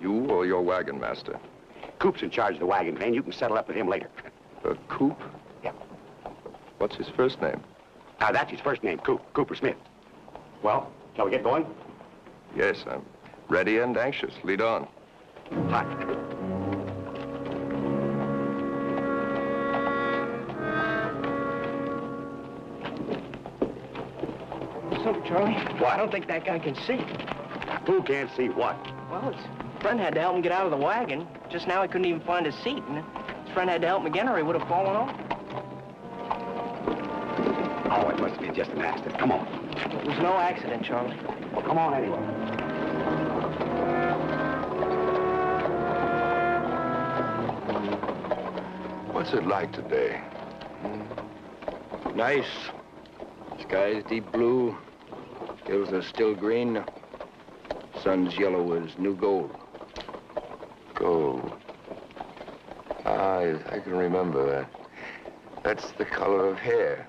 You or your wagon master? Coop's in charge of the wagon train. You can settle up with him later. Coop? Yeah. What's his first name? That's his first name, Coop. Cooper Smith. Well, shall we get going? Yes, I'm ready and anxious. Lead on. Hi. Something, Charlie. Well, I don't think that guy can see. Who can't see what? Well, his friend had to help him get out of the wagon. Just now he couldn't even find his seat, and his friend had to help him again or he would have fallen off. Oh, it must have been just an accident. Come on. It was no accident, Charlie. Well, come on anyway. What's it like today? Nice. Sky's deep blue. Hills are still green. Sun's yellow as new gold. Gold. I can remember that. That's the color of hair.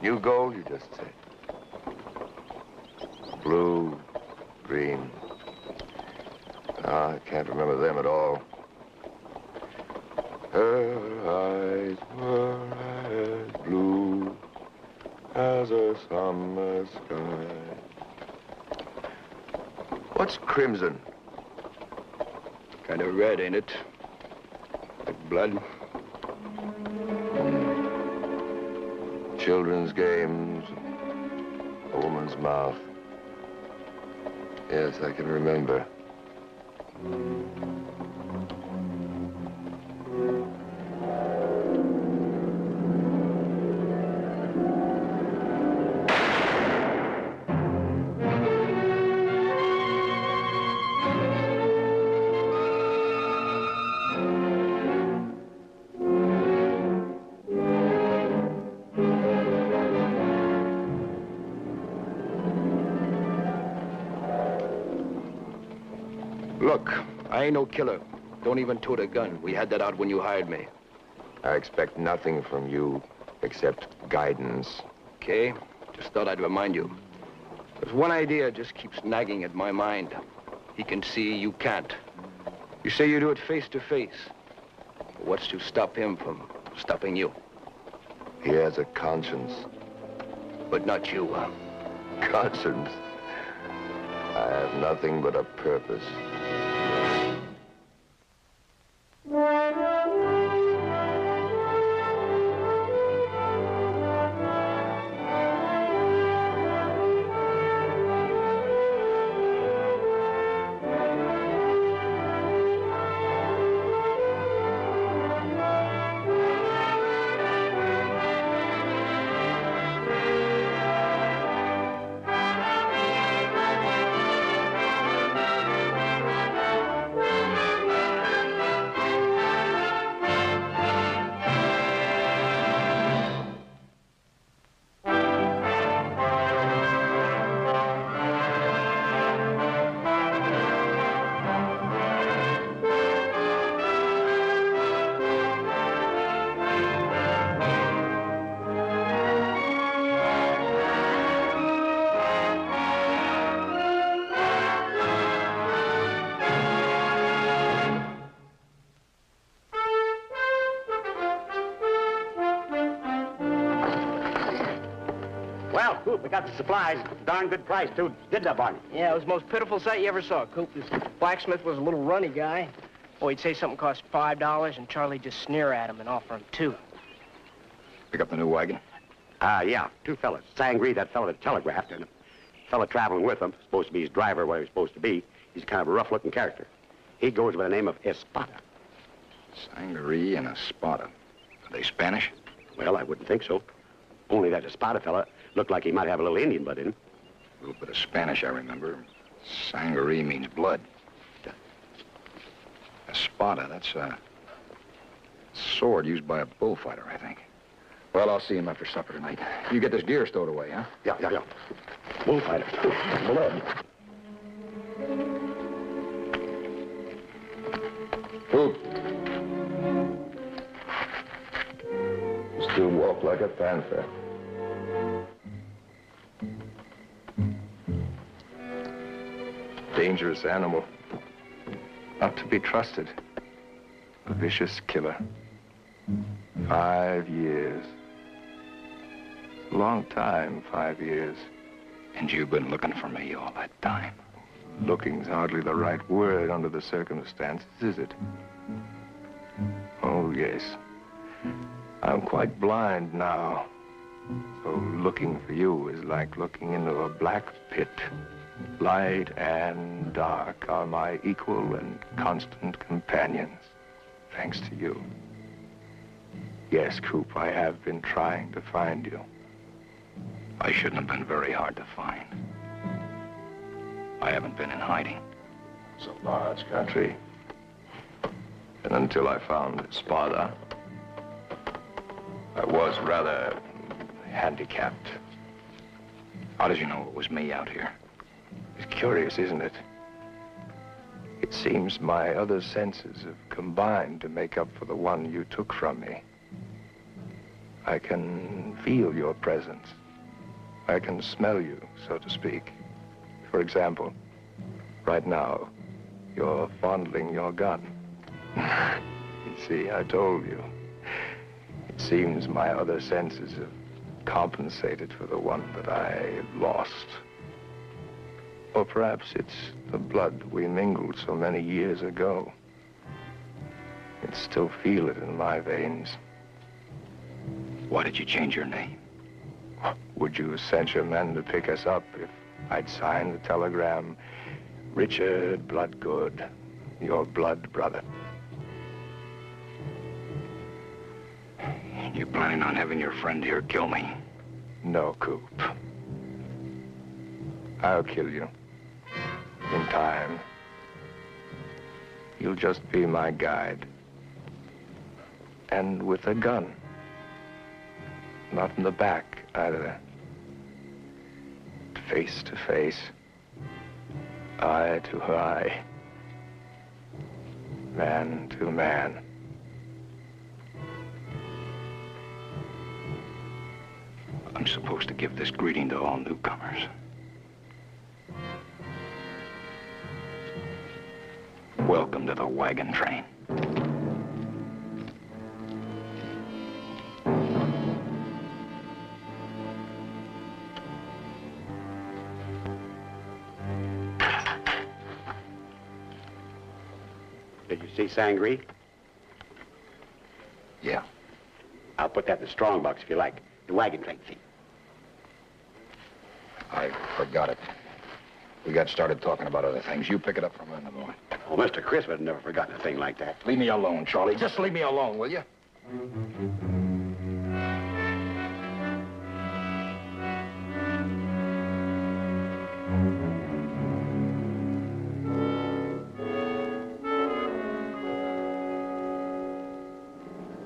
New gold, you just said. Blue, green. I can't remember them at all. Her eyes were as blue as a summer sky. What's crimson? Kind of red, ain't it? Like blood. Children's games, a woman's mouth. Yes, I can remember. Look, I ain't no killer. Don't even tote a gun. We had that out when you hired me. I expect nothing from you except guidance. Okay? Just thought I'd remind you. There's one idea just keeps nagging at my mind. He can see, you can't. You say you do it face to face. What's to stop him from stopping you? He has a conscience. But not you, huh? Conscience? I have nothing but a purpose. Well, Coop, we got the supplies. Darn good price, too. Didn't I, Barney? Yeah, it was the most pitiful sight you ever saw, Coop. This blacksmith was a little runny guy. Oh, he'd say something cost $5, and Charlie'd just sneer at him and offer him $2. Pick up the new wagon? Yeah, two fellas. Sangree, that fellow that telegraphed, and a fellow traveling with him, supposed to be his driver, where he's supposed to be. He's kind of a rough-looking character. He goes by the name of Espada. Sangaree and Espada. Are they Spanish? Well, I wouldn't think so. Only that Espada fella looked like he might have a little Indian blood in him. A little bit of Spanish, I remember. Sangaree means blood. Espada, that's a sword used by a bullfighter, I think. Well, I'll see him after supper tonight. You get this gear stowed away, huh? Yeah. Bullfighter. Blood. Coop. You still walk like a panther. Dangerous animal. Not to be trusted. A vicious killer. 5 years. A long time, 5 years. And you've been looking for me all that time. Looking's hardly the right word under the circumstances, is it? Oh, yes. I'm quite blind now. So looking for you is like looking into a black pit. Light and dark are my equal and constant companions, thanks to you. Yes, Coop, I have been trying to find you. I shouldn't have been very hard to find. I haven't been in hiding. It's a large country. And until I found Sparta, I was rather handicapped. How did you know it was me out here? It's curious, isn't it? It seems my other senses have combined to make up for the one you took from me. I can feel your presence. I can smell you, so to speak. For example, right now, you're fondling your gun. You see, I told you. It seems my other senses have compensated for the one that I lost. Or perhaps it's the blood we mingled so many years ago. I can still feel it in my veins. Why did you change your name? Would you have sent your men to pick us up if I'd signed the telegram, Richard Bloodgood, your blood brother? You planning on having your friend here kill me? No, Coop. I'll kill you. In time. You'll just be my guide. And with a gun. Not in the back, either. Face to face. Eye to eye. Man to man. I'm supposed to give this greeting to all newcomers. Welcome to the wagon train. Did you see Sangre? Yeah. I'll put that in the strong box if you like. The wagon train fee. I forgot it. We got started talking about other things. You pick it up from in the morning. Oh, Mr. Chris would have never forgotten a thing like that. Leave me alone, Charlie. Just leave me alone, will you?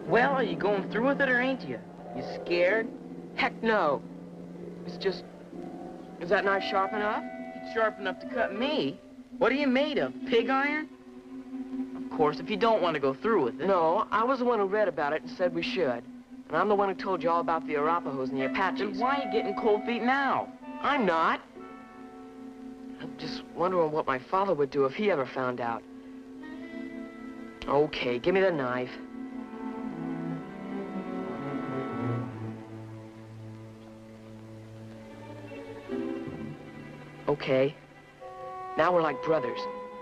Well, are you going through with it or ain't you? You scared? Heck no. It's just... Is that knife sharp enough? It's sharp enough to cut me. What are you made of, pig iron? Of course, if you don't want to go through with it. No, I was the one who read about it and said we should. And I'm the one who told you all about the Arapahoes and the Apaches. Then why are you getting cold feet now? I'm not. I'm just wondering what my father would do if he ever found out. Okay, give me the knife. Okay. Now we're like brothers,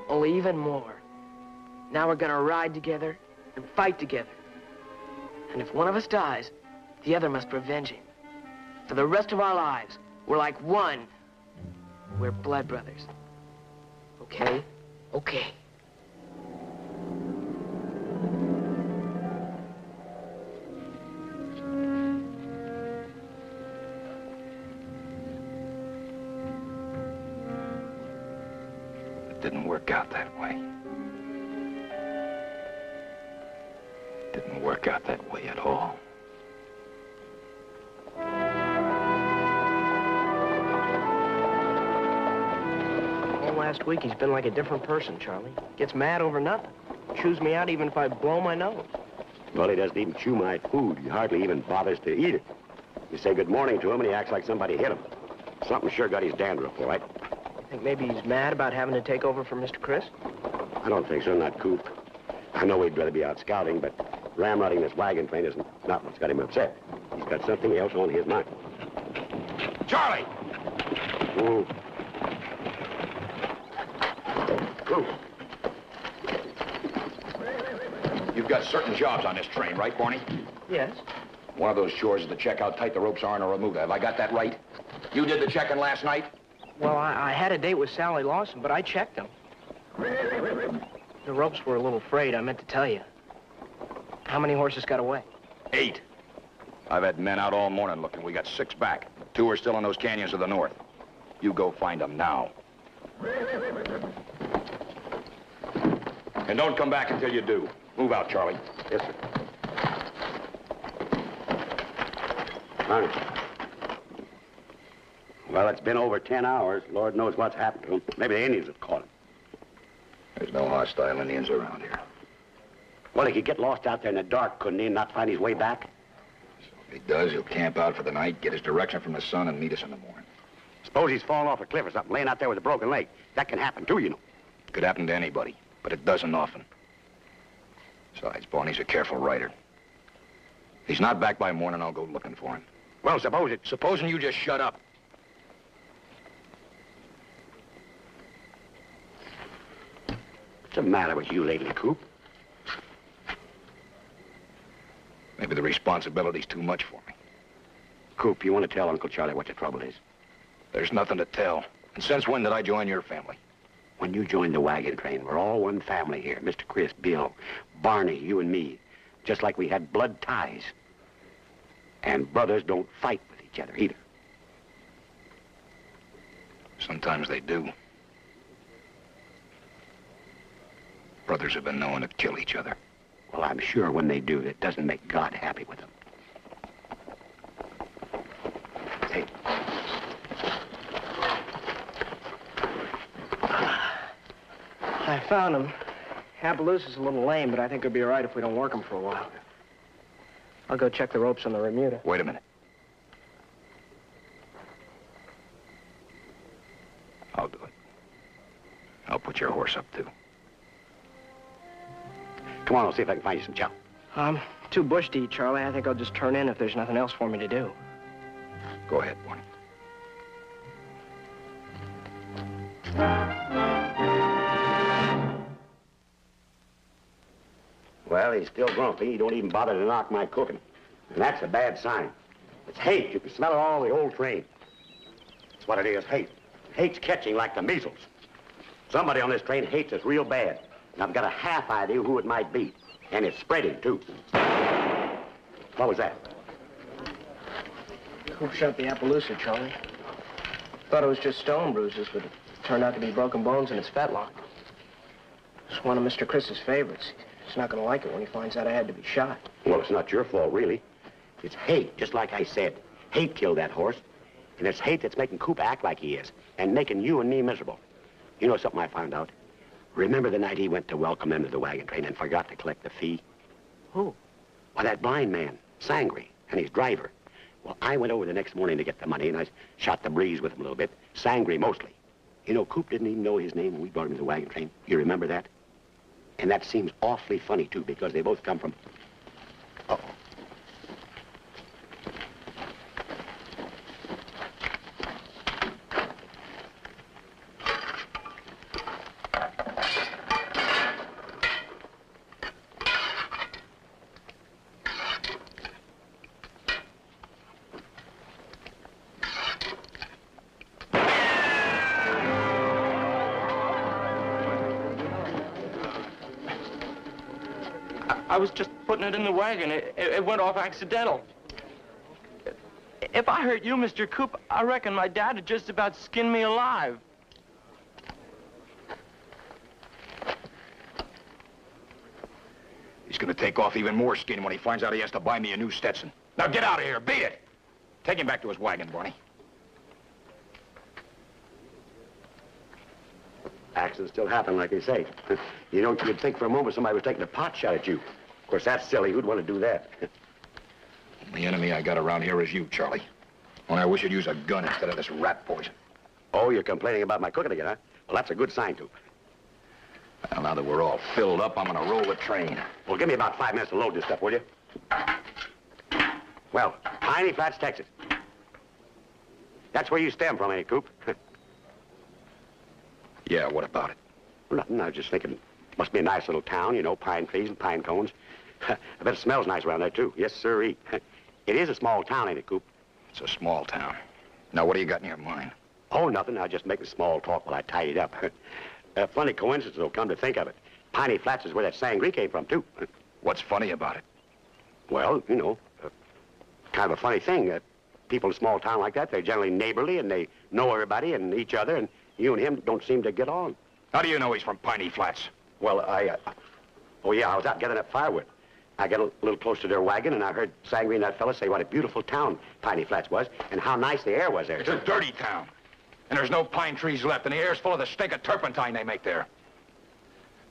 only even more. Now we're gonna ride together and fight together. And if one of us dies, the other must revenge him. For the rest of our lives, we're like one. We're blood brothers. Okay? Okay. It didn't work out that way. Didn't work out that way at all. All last week, he's been like a different person, Charlie. Gets mad over nothing. Chews me out even if I blow my nose. Well, he doesn't even chew my food. He hardly even bothers to eat it. You say good morning to him, and he acts like somebody hit him. Something sure got his dandruff, all right? Think maybe he's mad about having to take over for Mr. Chris? I don't think so, not Coop. I know he'd rather be out scouting, but ramrodding this wagon train isn't not what's got him upset. He's got something else on his mind. Charlie! Ooh. Ooh. You've got certain jobs on this train, right, Barney? Yes. One of those chores is to check how tight the ropes are and to remove them. Have I got that right? You did the checking last night? Well, I had a date with Sally Lawson, but I checked them. The ropes were a little frayed, I meant to tell you. How many horses got away? 8. I've had men out all morning looking. We got 6 back. 2 are still in those canyons of the north. You go find them now. And don't come back until you do. Move out, Charlie. Yes, sir. Barney. Well, it's been over 10 hours. Lord knows what's happened to him. Maybe the Indians have caught him. There's no hostile Indians around here. Well, he could get lost out there in the dark, couldn't he, and not find his way back? If he does, he'll camp out for the night, get his direction from the sun, and meet us in the morning. Suppose he's fallen off a cliff or something, laying out there with a broken leg. That can happen, too, you know. Could happen to anybody, but it doesn't often. Besides, Barney's a careful rider. If he's not back by morning, I'll go looking for him. Well, supposing you just shut up. What's the matter with you lately, Coop? Maybe the responsibility's too much for me. Coop, you want to tell Uncle Charlie what your trouble is? There's nothing to tell. And since when did I join your family? When you joined the wagon train, we're all one family here. Mr. Chris, Bill, Barney, you and me. Just like we had blood ties. And brothers don't fight with each other either. Sometimes they do. Brothers have been known to kill each other. Well, I'm sure when they do, it doesn't make God happy with them. Hey. I found him. Appaloosa's a little lame, but I think it'll be all right if we don't work him for a while. I'll go check the ropes on the remuda. Wait a minute. I'll do it. I'll put your horse up, too. Come on, I'll see if I can find you some chow. I'm too bush to eat, Charlie. I think I'll just turn in if there's nothing else for me to do. Go ahead, Barney. Well, he's still grumpy. He don't even bother to knock my cooking. And that's a bad sign. It's hate. You can smell it all the whole train. That's what it is, hate. Hate's catching like the measles. Somebody on this train hates us real bad. And I've got a half idea who it might be. And it's spreading, too. What was that? Who shot the Appaloosa, Charlie? Thought it was just stone bruises, but it turned out to be broken bones in its fetlock. It's one of Mr. Chris's favorites. He's not going to like it when he finds out I had to be shot. Well, it's not your fault, really. It's hate, just like I said. Hate killed that horse. And it's hate that's making Coop act like he is. And making you and me miserable. You know something I found out? Remember the night he went to welcome them to the wagon train and forgot to collect the fee? Who? Why, that blind man, Sangre, and his driver. Well, I went over the next morning to get the money, and I shot the breeze with him a little bit. Sangre, mostly. You know, Coop didn't even know his name when we brought him to the wagon train. You remember that? And that seems awfully funny, too, because they both come from... Uh-oh. I was just putting it in the wagon. It went off accidental. If I hurt you, Mr. Coop, I reckon my dad would just about skin me alive. He's gonna take off even more skin when he finds out he has to buy me a new Stetson. Now get out of here, beat it! Take him back to his wagon, Barney. Accidents still happen, like they say. You know, you'd think for a moment somebody was taking a pot shot at you. Of course, that's silly. Who'd want to do that? The enemy I got around here is you, Charlie. Only I wish you'd use a gun instead of this rat poison. Oh, you're complaining about my cooking again, huh? Well, that's a good sign, too. Well, now that we're all filled up, I'm gonna roll the train. Well, give me about 5 minutes to load this stuff, will you? Well, Piney Flats, Texas. That's where you stem from, ain't it, Coop? Yeah, what about it? Well, nothing. I was just thinking, must be a nice little town, you know, pine trees and pine cones. I bet it smells nice around there, too. Yes, sirree. It is a small town, ain't it, Coop? It's a small town. Now, what do you got in your mind? Oh, nothing. I just making small talk while I tidy it up. A funny coincidence, though, come to think of it. Piney Flats is where that sangria came from, too. What's funny about it? Well, you know, kind of a funny thing. People in a small town like that, they're generally neighborly, and they know everybody and each other, and you and him don't seem to get on. How do you know he's from Piney Flats? Well, oh, yeah, I was out gathering up firewood. I got a little close to their wagon, and I heard Sangre and that fella say what a beautiful town Piney Flats was, and how nice the air was there. It's a dirty town. And there's no pine trees left, and the air's full of the stink of turpentine they make there.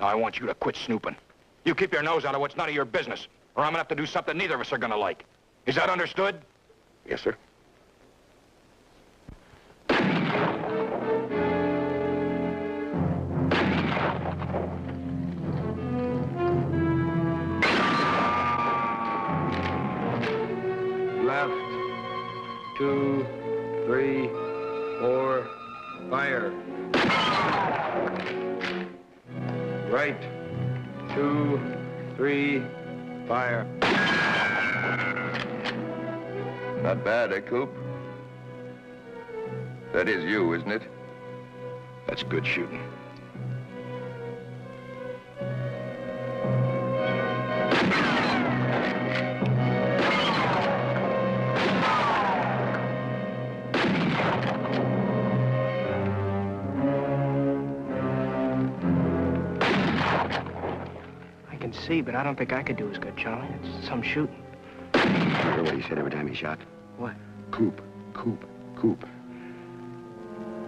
Now, I want you to quit snooping. You keep your nose out of what's none of your business, or I'm gonna have to do something neither of us are gonna like. Is that understood? Yes, sir. Left, 2, 3, 4, fire. Right, 2, 3, fire. Not bad, eh, Coop? That is you, isn't it? That's good shooting. I can see, but I don't think I could do as good, Charlie. It's some shooting. You heard what he said every time he shot? What? Coop, Coop, Coop.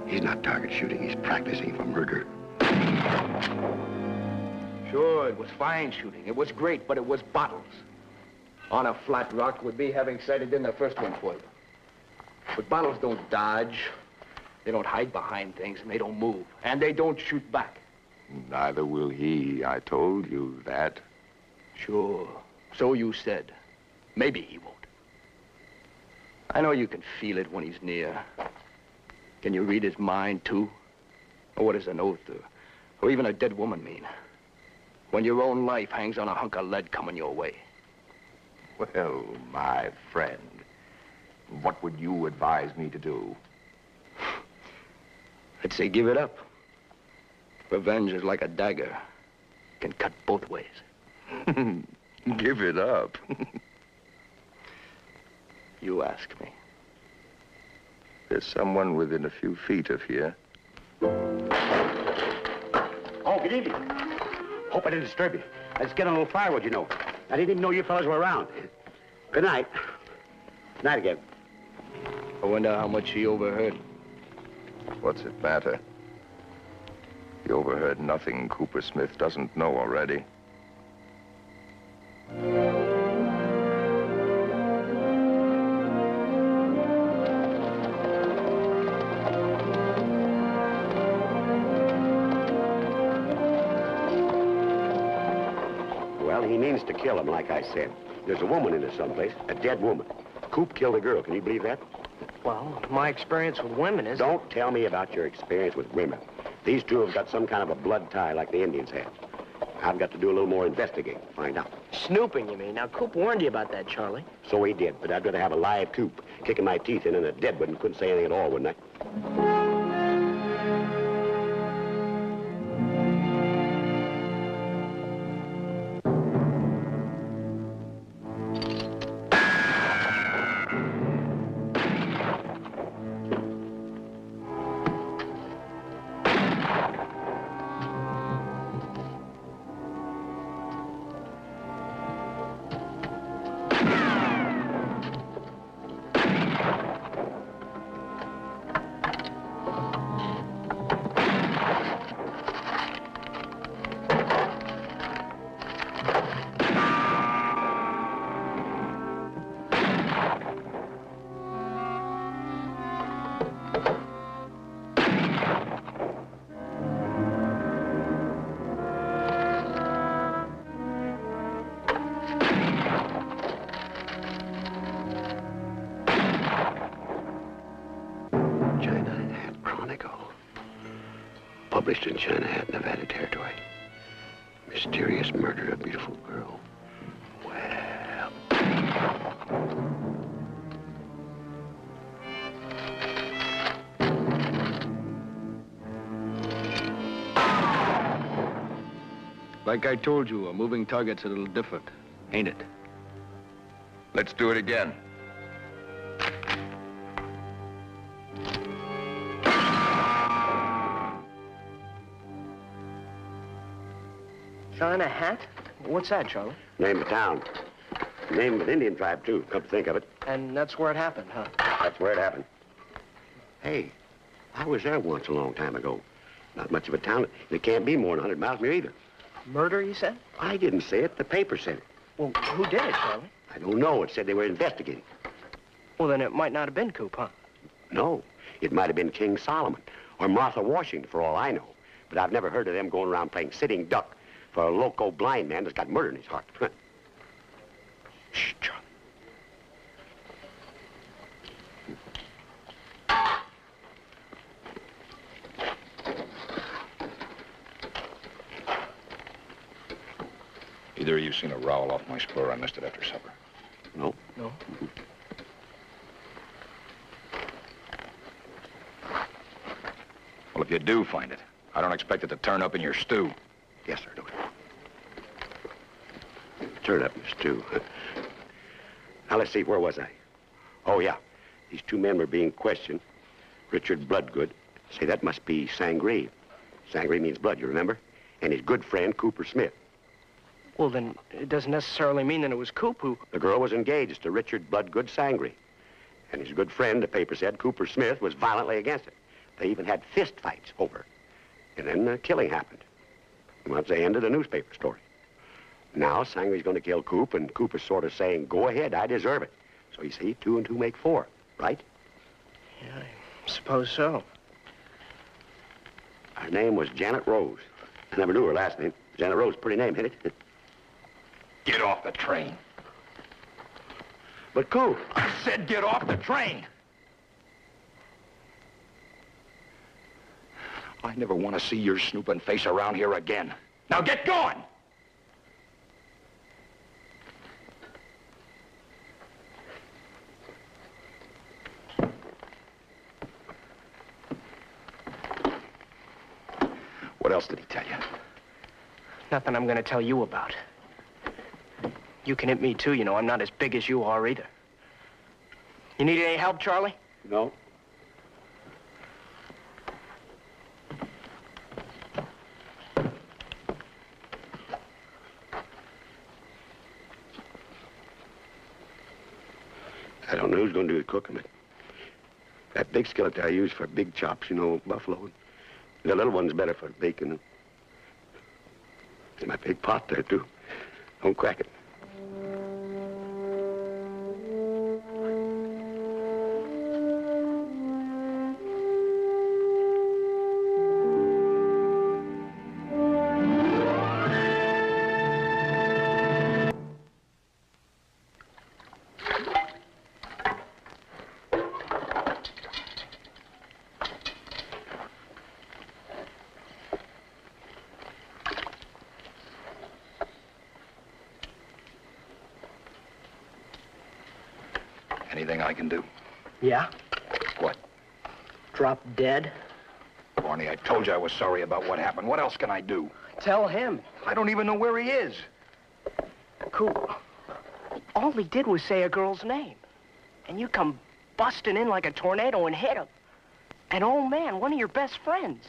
He's not target shooting, he's practicing for murder. Sure, it was fine shooting. It was great, but it was bottles. On a flat rock would be having sighted in the first one for you. But bottles don't dodge. They don't hide behind things, and they don't move. And they don't shoot back. Neither will he. I told you that. Sure. So you said. Maybe he won't. I know you can feel it when he's near. Can you read his mind, too? Or what does an oath or even a dead woman mean? When your own life hangs on a hunk of lead coming your way. Well, my friend, what would you advise me to do? I'd say give it up. Revenge is like a dagger. It can cut both ways. Give it up. You ask me. There's someone within a few feet of here. Oh, good evening. Hope I didn't disturb you. I was getting a little firewood, you know. I didn't even know you fellas were around. Good night. Good night again. I wonder how much he overheard. What's it matter? He overheard nothing Cooper Smith doesn't know already. Well, he means to kill him, like I said. There's a woman in there someplace, a dead woman. Coop killed a girl. Can you believe that? Well, my experience with women is... Don't tell me about your experience with women. These two have got some kind of a blood tie like the Indians had. I've got to do a little more investigating to find out. Snooping, you mean? Now, Coop warned you about that, Charlie. So he did, but I'd rather have a live Coop kicking my teeth in than a dead one and couldn't say anything at all, wouldn't I? published in China Hat, Nevada territory. Mysterious murder of beautiful girl. Well... Like I told you, a moving target's a little different, ain't it? Let's do it again. China Hat? What's that, Charlie? Name of town. Name of an Indian tribe, too, come to think of it. And that's where it happened, huh? That's where it happened. Hey, I was there once a long time ago. Not much of a town. It can't be more than 100 miles from here either. Murder, you said? I didn't say it. The paper said it. Well, who did it, Charlie? I don't know. It said they were investigating. Well, then it might not have been Coop, huh? No. It might have been King Solomon or Martha Washington, for all I know. But I've never heard of them going around playing sitting duck for a loco blind man that's got murder in his heart. Shh, Charlie. Either of you seen a rowel off my spur? I missed it after supper. No. No. Well, if you do find it, I don't expect it to turn up in your stew. Yes, sir, do it. Turn up in the stew. Now, let's see, where was I? Oh, yeah. These two men were being questioned. Richard Bloodgood. Say, that must be Sangree. Sangree means blood, you remember? And his good friend, Cooper Smith. Well, then it doesn't necessarily mean that it was Coop who... The girl was engaged to Richard Bloodgood Sangree. And his good friend, the paper said, Cooper Smith, was violently against it. They even had fist fights over it. And then the killing happened. And that's the end of the newspaper story. Now, Sangree's going to kill Coop, and Coop is sort of saying, go ahead, I deserve it. So you see, 2 and 2 make 4, right? Yeah, I suppose so. Her name was Janet Rose. I never knew her last name. Janet Rose, pretty name, ain't it? Get off the train. But Coop... I said get off the train. I never want to see your snooping face around here again. Now get going! What else did he tell you? Nothing I'm gonna tell you about. You can hit me too, you know. I'm not as big as you are either. You need any help, Charlie? No. I don't know who's going to do the cooking, but that big skillet I use for big chops, you know, buffalo. The little one's better for bacon. There's my big pot there, too. Don't crack it. Anything I can do? Yeah? What? Drop dead? Barney, I told you I was sorry about what happened. What else can I do? Tell him. I don't even know where he is. Coop, all he did was say a girl's name. And you come busting in like a tornado and hit him. An old man, one of your best friends.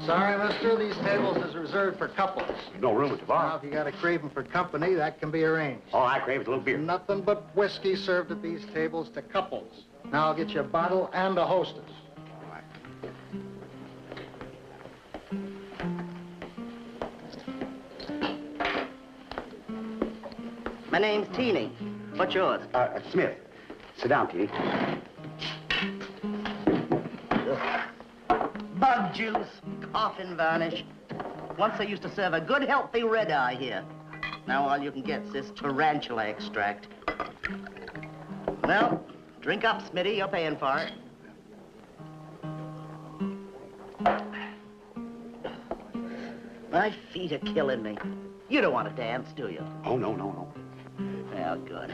Sorry, mister, these tables is reserved for couples. There's no room at the Now, bar. if you got a craving for company, that can be arranged. All I crave is a little beer. Nothing but whiskey served at these tables to couples. Now I'll get you a bottle and a hostess. My name's Teeny. What's yours? Smith. Sit down, Teeny. Bug juice, coffin varnish. Once they used to serve a good, healthy red-eye here. Now all you can get's this tarantula extract. Well, drink up, Smitty. You're paying for it. My feet are killing me. You don't want to dance, do you? Oh, no. Well, good.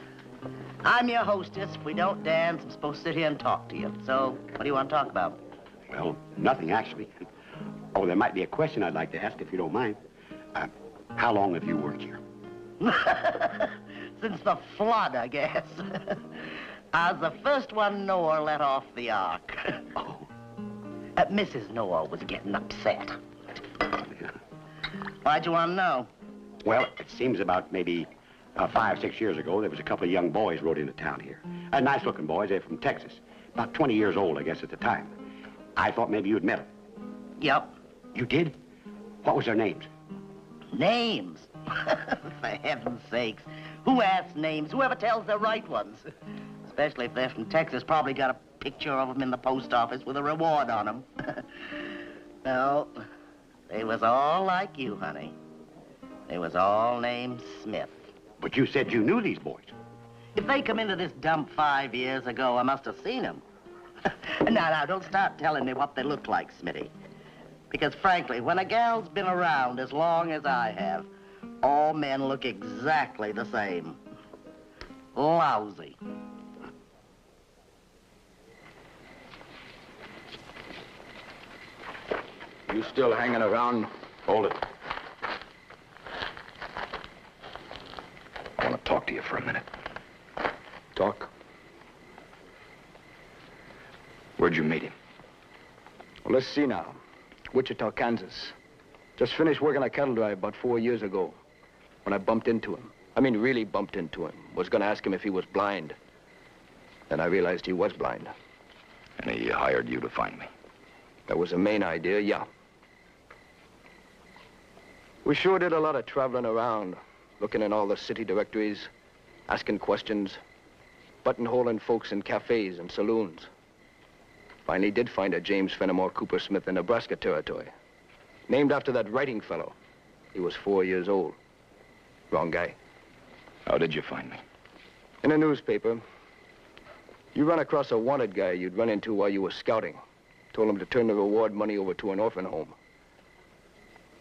I'm your hostess. If we don't dance, I'm supposed to sit here and talk to you. So, what do you want to talk about? Well, nothing, actually. Oh, there might be a question I'd like to ask, if you don't mind. How long have you worked here? Since the flood, I guess. I was the first one Noah let off the ark. Oh. Mrs. Noah was getting upset. Yeah. Why'd you want to know? Well, it seems about maybe 5, 6 years ago, there was a couple of young boys rode into town here. Nice-looking boys. They're from Texas. About 20 years old, I guess, at the time. I thought maybe you'd met them. Yep. You did? What was their names? Names? For heaven's sakes. Who asks names? Whoever tells the right ones. Especially if they're from Texas, probably got a picture of them in the post office with a reward on them. No, they was all like you, honey. They was all named Smith. But you said you knew these boys. If they come into this dump 5 years ago, I must have seen them. Now, don't start telling me what they look like, Smitty. Because, frankly, when a gal's been around as long as I have, all men look exactly the same. Lousy. You still hanging around? Hold it. I want to talk to you for a minute. Talk. Where'd you meet him? Well, let's see now. Wichita, Kansas. Just finished working a cattle drive about 4 years ago when I bumped into him. I mean, really bumped into him. Was going to ask him if he was blind. Then I realized he was blind. And he hired you to find me. That was the main idea, yeah. We sure did a lot of traveling around, looking in all the city directories, asking questions, buttonholing folks in cafes and saloons. Finally did find a James Fenimore Cooper Smith in Nebraska Territory. Named after that writing fellow. He was 4 years old. Wrong guy. How did you find me? In a newspaper. You run across a wanted guy you'd run into while you were scouting. Told him to turn the reward money over to an orphan home.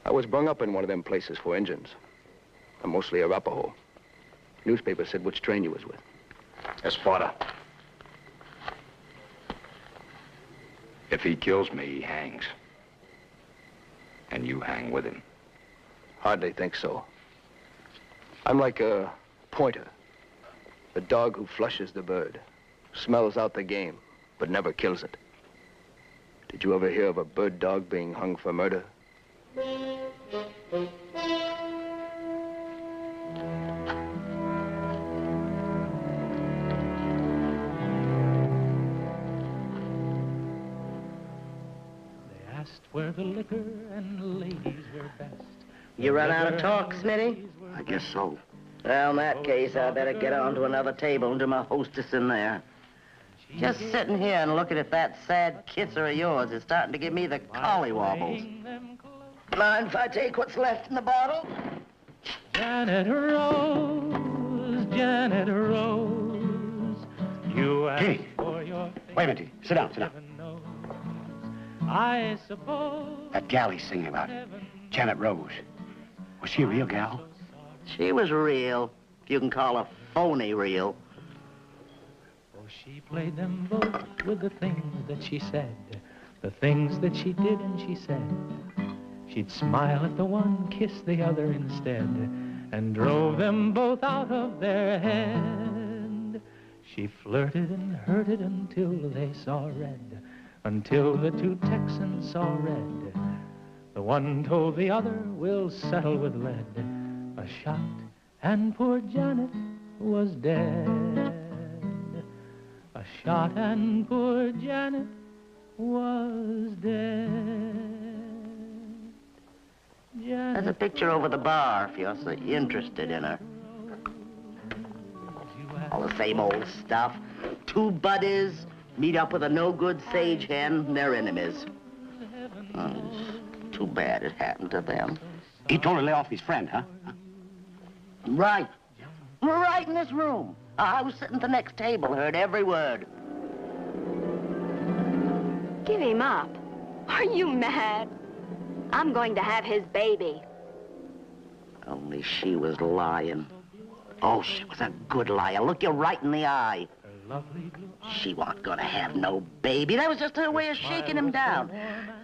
I was brung up in one of them places for Indians. I'm mostly Arapaho. Newspaper said which train you was with. Espada. If he kills me, he hangs. And you hang with him. Hardly think so. I'm like a pointer. The dog who flushes the bird. Smells out the game, but never kills it. Did you ever hear of a bird dog being hung for murder? Where the liquor and ladies were best. You run out of talk, Smitty? I guess so. Well, in that case, I better get on to another table and do my hostess in there. Just sitting here and looking at that sad kisser of yours is starting to give me the collywobbles. Mind if I take what's left in the bottle? Janet Rose, Janet Rose, you asked for your things. Wait a minute. Sit down, sit down. I suppose That gal he's singing about, Janet Rose. Was she a real gal? She was real, if you can call her phony real. Oh, she played them both with the things that she said, the things that she did and she said. She'd smile at the one, kiss the other instead, and drove them both out of their head. She flirted and hurted until they saw red, until the two Texans saw red. The one told the other, we'll settle with lead. A shot, and poor Janet was dead. A shot, and poor Janet was dead. There's a picture over the bar if you're so interested in her. All the same old stuff. Two buddies meet up with a no-good sage hen, and they're enemies. Oh, it's too bad it happened to them. He told her to lay off his friend, huh? Right. Right in this room. I was sitting at the next table, heard every word. Give him up. Are you mad? I'm going to have his baby. Only she was lying. Oh, she was a good liar. Look you right in the eye. She wasn't gonna have no baby. That was just her way of shaking him down.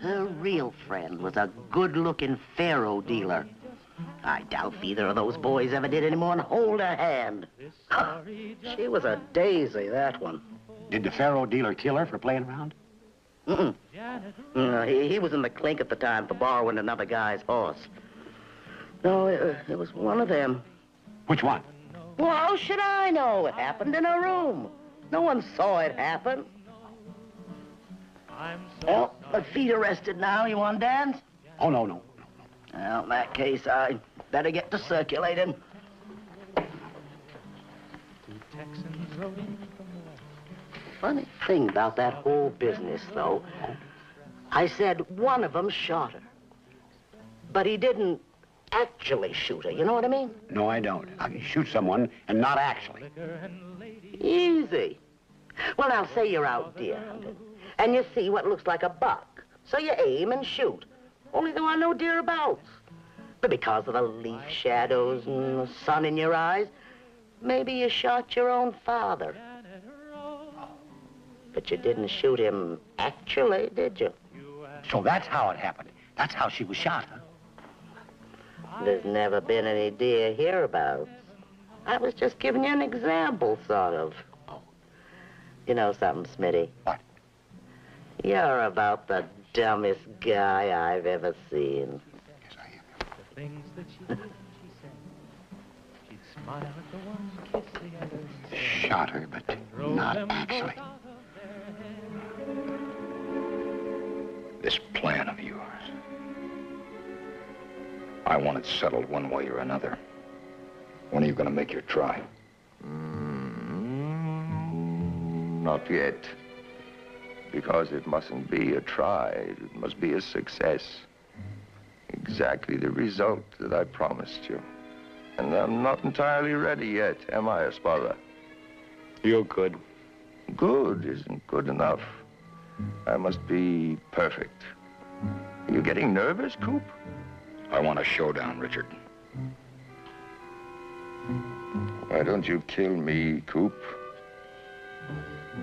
Her real friend was a good-looking faro dealer. I doubt if either of those boys ever did any more than hold her hand. She was a daisy, that one. Did the faro dealer kill her for playing around? Mm-mm. No, he was in the clink at the time for borrowing another guy's horse. No, it was one of them. Which one? Well, how should I know? It happened in her room. No one saw it happen. Well, my feet are rested now. You want to dance? Oh, no. Well, in that case, I better get to circulating. Funny thing about that whole business, though. I said one of them shot her. But he didn't actually shoot her, you know what I mean? No, I don't. I can shoot someone and not actually. Easy. Well, now, say you're out deer hunting, and you see what looks like a buck. So you aim and shoot, only there are no deer abouts. But because of the leaf shadows and the sun in your eyes, maybe you shot your own father. But you didn't shoot him actually, did you? So that's how it happened. That's how she was shot, huh? There's never been any deer hereabouts. I was just giving you an example, sort of. You know something, Smitty? What? You're about the dumbest guy I've ever seen. Yes, I am. The things that she did, she said. She'd smile at the one, kiss the other. Shot her, but not actually. This plan of yours, I want it settled one way or another. When are you going to make your try? Not yet. Because it mustn't be a try. It must be a success. Exactly the result that I promised you. And I'm not entirely ready yet, am I, Espada? You're good. Good isn't good enough. I must be perfect. Are you getting nervous, Coop? I want a showdown, Richard. Why don't you kill me, Coop?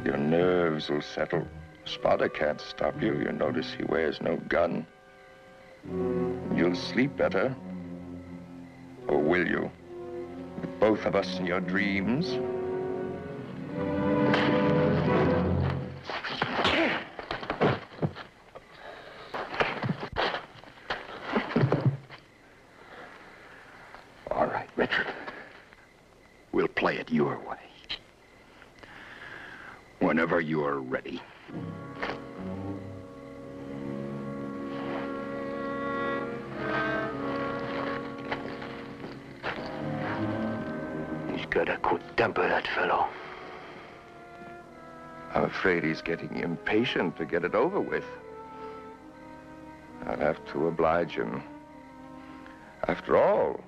Your nerves will settle. Spada can't stop you. You notice he wears no gun. You'll sleep better. Or will you? With both of us in your dreams? All right, Richard. We'll play it your way. Whenever you're ready. He's got a quick temper, that fellow. I'm afraid he's getting impatient to get it over with. I'll have to oblige him. After all,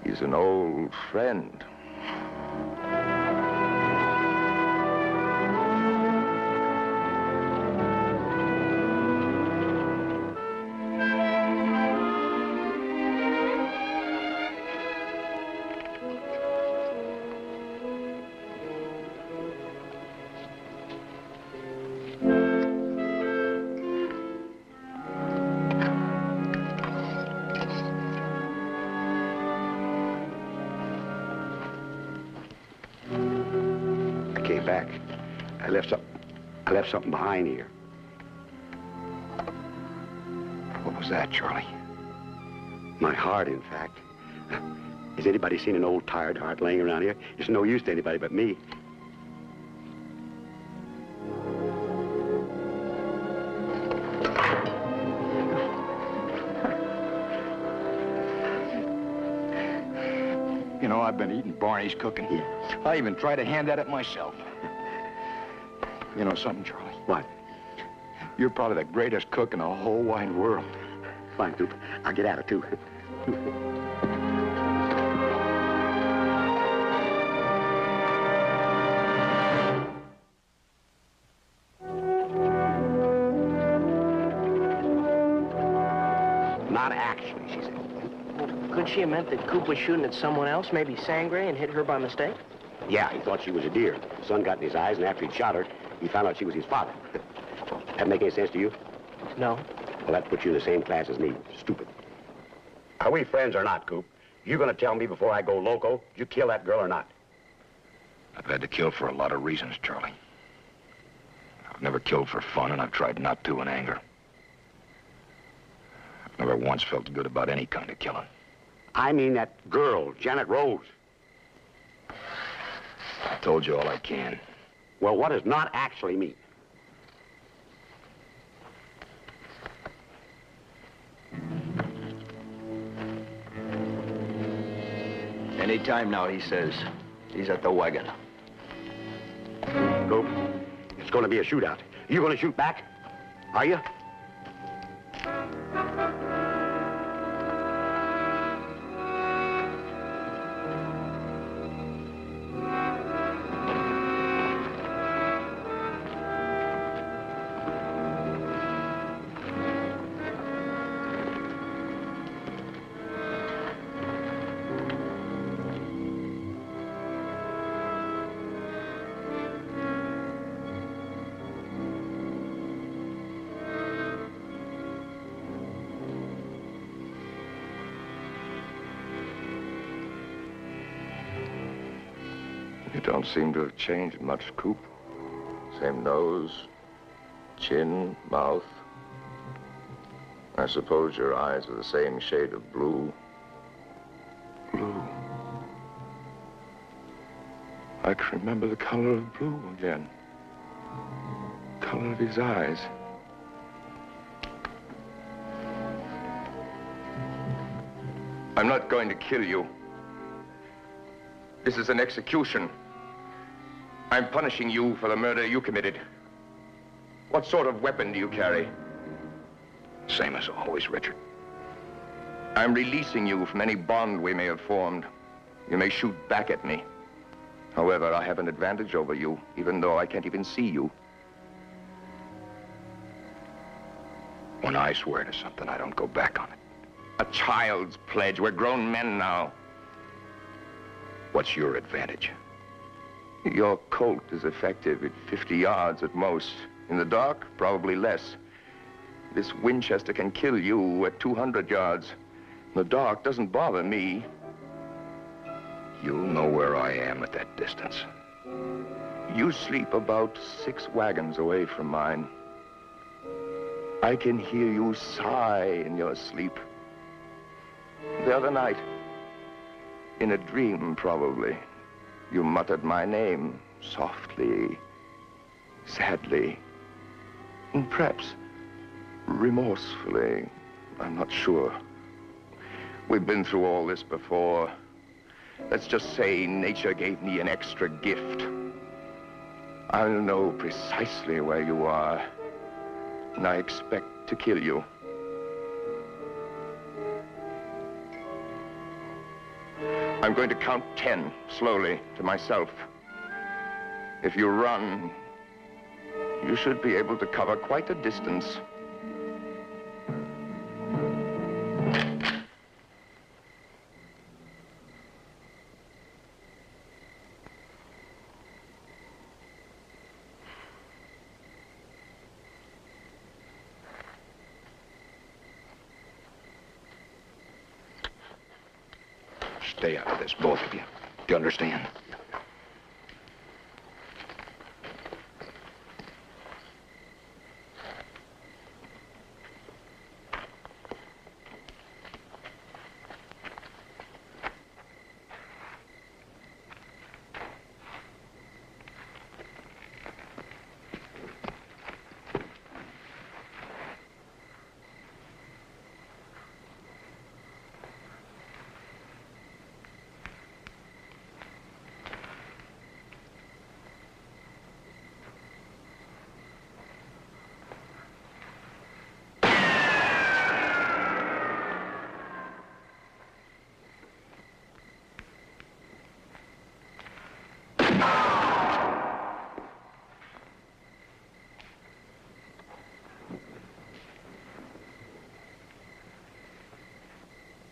he's an old friend. Back. I left something behind here. Oh, How's that, Charlie? My heart, in fact. Has anybody seen an old tired heart laying around here? It's no use to anybody but me. You know, I've been eating Barney's cooking. Yeah. I even tried a hand at it myself. You know something, Charlie? What? You're probably the greatest cook in the whole wide world. Fine, Coop. I'll get at it, too. Not actually, she said. Well, couldn't she have meant that Coop was shooting at someone else, maybe Sangre, and hit her by mistake? Yeah, he thought she was a deer. The sun got in his eyes, and after he'd shot her, he found out she was his father. That make any sense to you? No. Well, that puts you in the same class as me. Stupid. Are we friends or not, Coop? You gonna tell me before I go loco, did you kill that girl or not? I've had to kill for a lot of reasons, Charlie. I've never killed for fun, and I've tried not to in anger. I've never once felt good about any kind of killing. I mean that girl, Janet Rose. I told you all I can. Well, what does not actually mean? Any time now, he says. He's at the Wagon. Coop, it's gonna be a shootout. You gonna shoot back? Are you? You don't seem to have changed much, Coop. Same nose, chin, mouth. I suppose your eyes are the same shade of blue. Blue. I can remember the color of blue again. Color of his eyes. I'm not going to kill you. This is an execution. I'm punishing you for the murder you committed. What sort of weapon do you carry? Same as always, Richard. I'm releasing you from any bond we may have formed. You may shoot back at me. However, I have an advantage over you, even though I can't even see you. When I swear to something, I don't go back on it. A child's pledge. We're grown men now. What's your advantage? Your Colt is effective at 50 yards at most. In the dark, probably less. This Winchester can kill you at 200 yards. The dark doesn't bother me. You'll know where I am at that distance. You sleep about 6 wagons away from mine. I can hear you sigh in your sleep. The other night, in a dream probably, you muttered my name softly, sadly, and perhaps remorsefully. I'm not sure. We've been through all this before. Let's just say nature gave me an extra gift. I'll know precisely where you are, and I expect to kill you. I'm going to count 10 slowly to myself. If you run, you should be able to cover quite a distance. Stay out of this, both of you. Do you understand?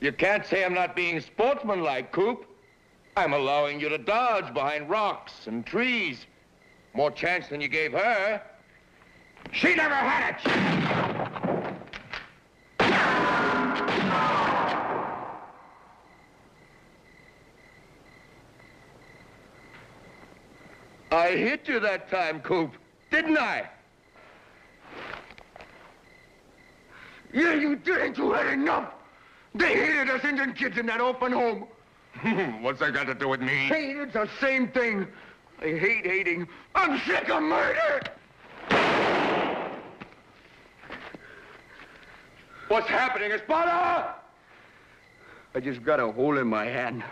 You can't say I'm not being sportsmanlike, Coop. I'm allowing you to dodge behind rocks and trees. More chance than you gave her. She never had a chance! I hit you that time, Coop, didn't I? Yeah, you did. You had enough. They hated us Indian kids in that open home. What's that got to do with me? Hey, it's the same thing. I hate hating. I'm sick of murder. What's happening, Espada? I just got a hole in my hand.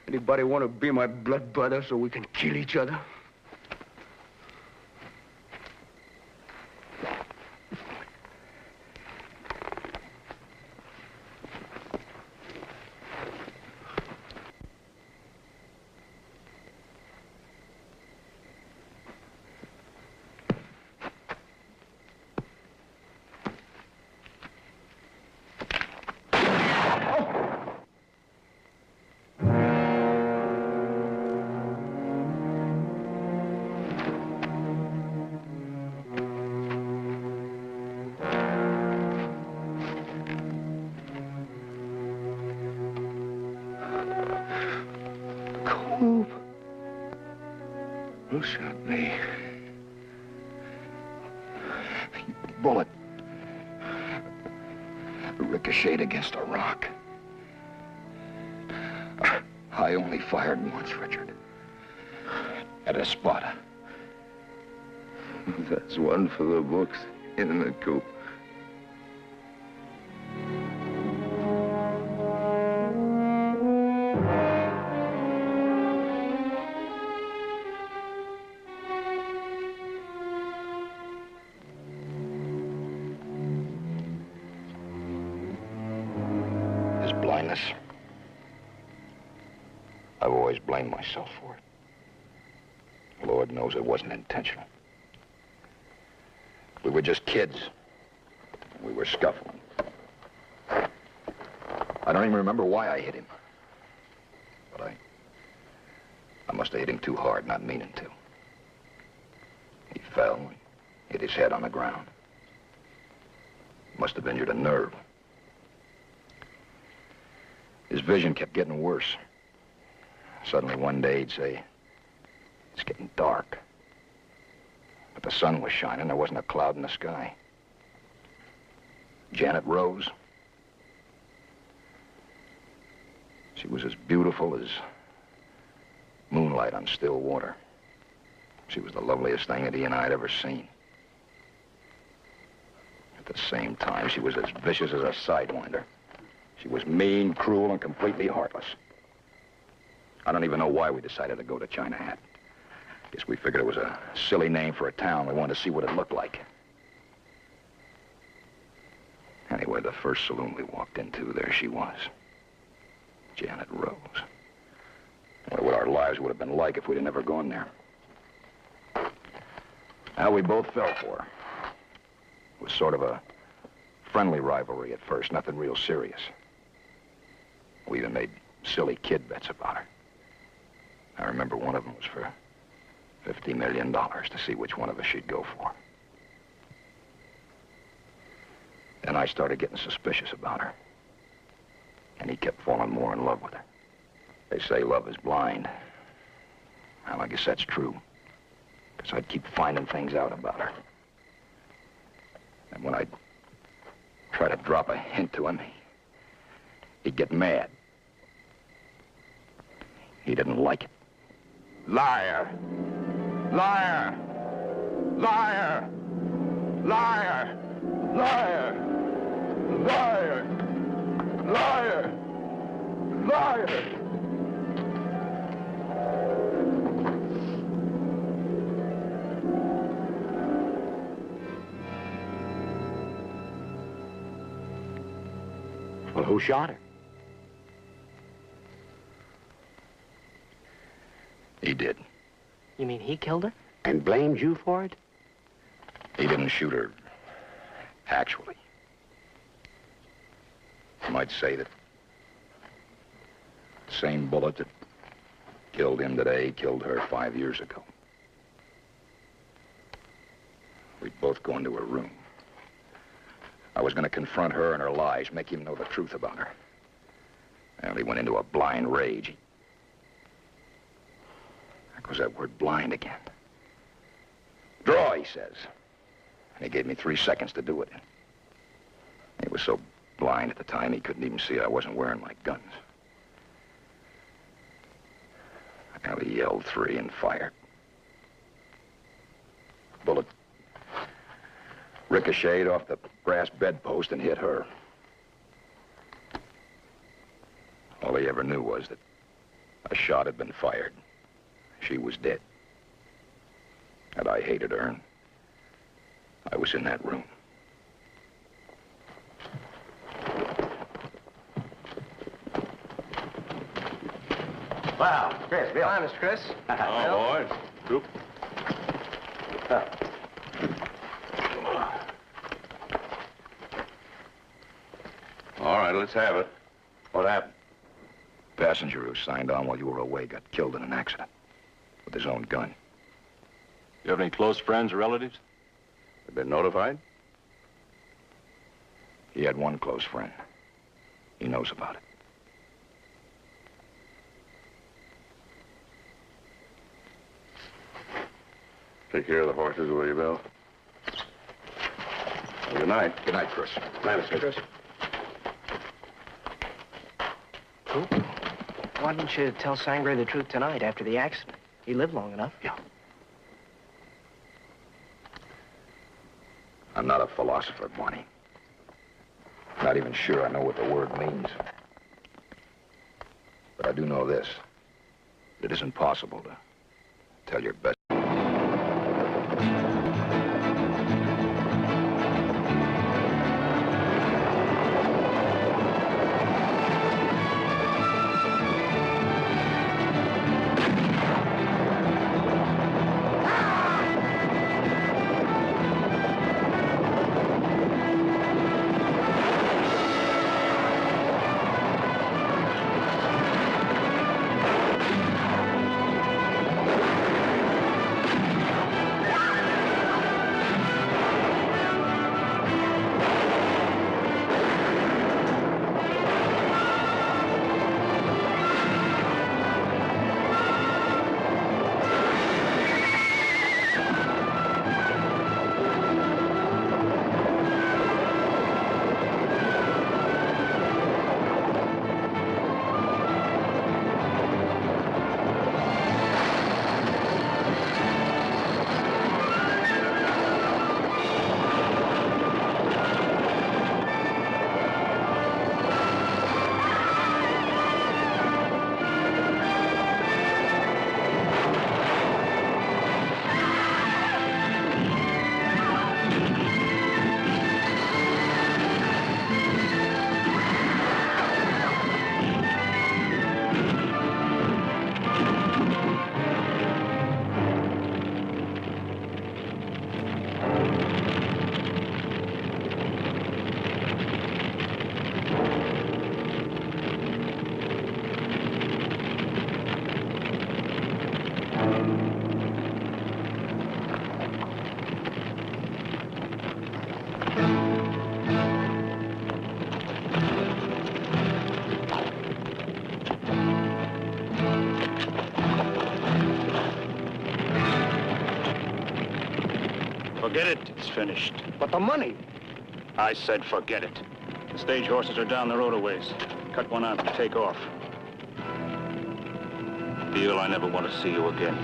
Anybody want to be my blood brother so we can kill each other? Who shot me? Bullet ricocheted against a rock. I only fired once, Richard. At Espada. That's one for the books, isn't it, Coop? Blindness. I've always blamed myself for it. Lord knows it wasn't intentional. We were just kids. We were scuffling. I don't even remember why I hit him. But I must have hit him too hard, not meaning to. He fell and hit his head on the ground. Must have injured a nerve. His vision kept getting worse. Suddenly one day he'd say, "It's getting dark." But the sun was shining. There wasn't a cloud in the sky. Janet Rose. She was as beautiful as moonlight on still water. She was the loveliest thing that he and I had ever seen. At the same time, she was as vicious as a sidewinder. She was mean, cruel, and completely heartless. I don't even know why we decided to go to China Hat. Guess we figured it was a silly name for a town. We wanted to see what it looked like. Anyway, the first saloon we walked into, there she was. Janet Rose. Well, what our lives would have been like if we'd never gone there. Now, we both fell for her. It was sort of a friendly rivalry at first, nothing real serious. We even made silly kid bets about her. I remember one of them was for $50 million to see which one of us she'd go for. Then I started getting suspicious about her. And he kept falling more in love with her. They say love is blind. Well, I guess that's true. Because I'd keep finding things out about her. And when I'd try to drop a hint to him, he'd get mad. He didn't like it. Liar! Liar! Liar! Liar! Liar! Liar! Liar! Liar! Well, who shot her? He did. You mean he killed her? And blamed you for it? He didn't shoot her, actually. You might say that same bullet that killed him today, killed her 5 years ago. We'd both go into her room. I was going to confront her and her lies, make him know the truth about her. Well, he went into a blind rage. There goes that word blind again. Draw, he says. And he gave me 3 seconds to do it. He was so blind at the time, he couldn't even see I wasn't wearing my guns. Well, he yelled 3 and fired. Bullet ricocheted off the brass bedpost and hit her. All he ever knew was that a shot had been fired. She was dead. And I hated her, and I was in that room. Well, Chris, Bill. Hi, Mr. Chris. Oh, boys. Troop. All right, let's have it. What happened? Passenger who signed on while you were away got killed in an accident with his own gun. You have any close friends or relatives? Have been notified? He had one close friend. He knows about it. Take care of the horses, will you, Bill? Well, good night. Good night, Chris. Good night, Mr. Chris. Why didn't you tell Sangre the truth tonight after the accident? He lived long enough. Yeah. I'm not a philosopher, Bonnie. Not even sure I know what the word means. But I do know this. It isn't possible to tell your best. Forget it. It's finished. But the money! I said forget it. The stage horses are down the road a ways. Cut one out and take off. Feel I never want to see you again.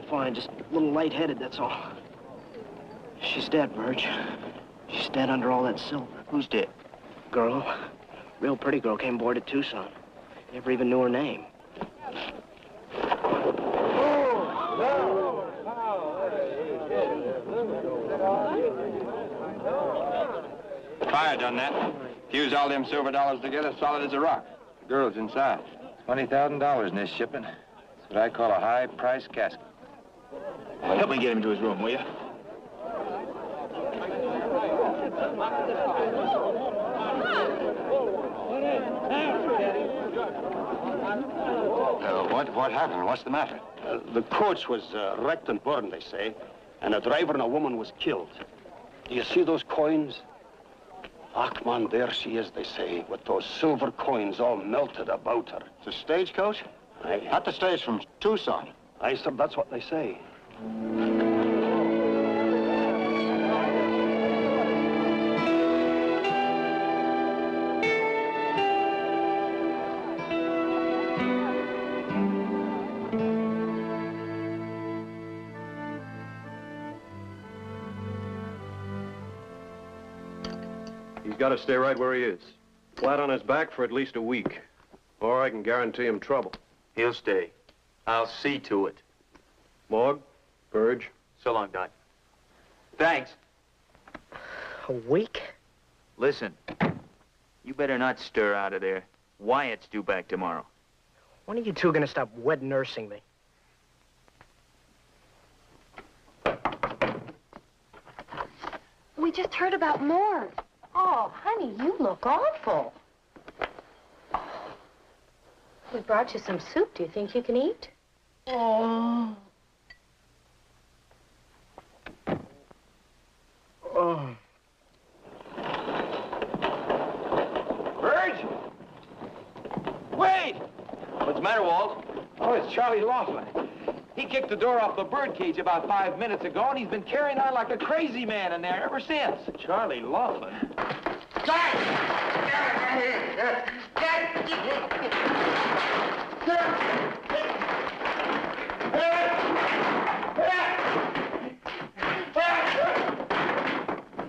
fine, just a little lightheaded, that's all. She's dead, Burge. She's dead under all that silver. Who's dead? Girl. Real pretty girl came aboard at Tucson. Never even knew her name. Fire done that. Fuse all them silver dollars together, solid as a rock. The girl's inside. $20,000 in this shipment. That's what I call a high-priced casket. Well, help me get him to his room, will you? What happened? What's the matter? The coach was wrecked and burned, they say, and a driver and a woman was killed. Do you see those coins? Achman, there she is, they say, with those silver coins all melted about her. It's a stagecoach? Aye. Not the stage from Tucson. Aye, sir, that's what they say. He's got to stay right where he is. Flat on his back for at least a week. Or I can guarantee him trouble. He'll stay. I'll see to it. Morg, Burge. So long, Doc. Thanks. A week? Listen, you better not stir out of there. Wyatt's due back tomorrow. When are you two gonna stop wet nursing me? We just heard about Morg. Oh, honey, you look awful. We brought you some soup. Do you think you can eat? Oh. Oh. Burge! Wait! What's the matter, Walt? Oh, it's Charlie Laughlin. He kicked the door off the birdcage about 5 minutes ago, and he's been carrying on like a crazy man in there ever since. Charlie Laughlin?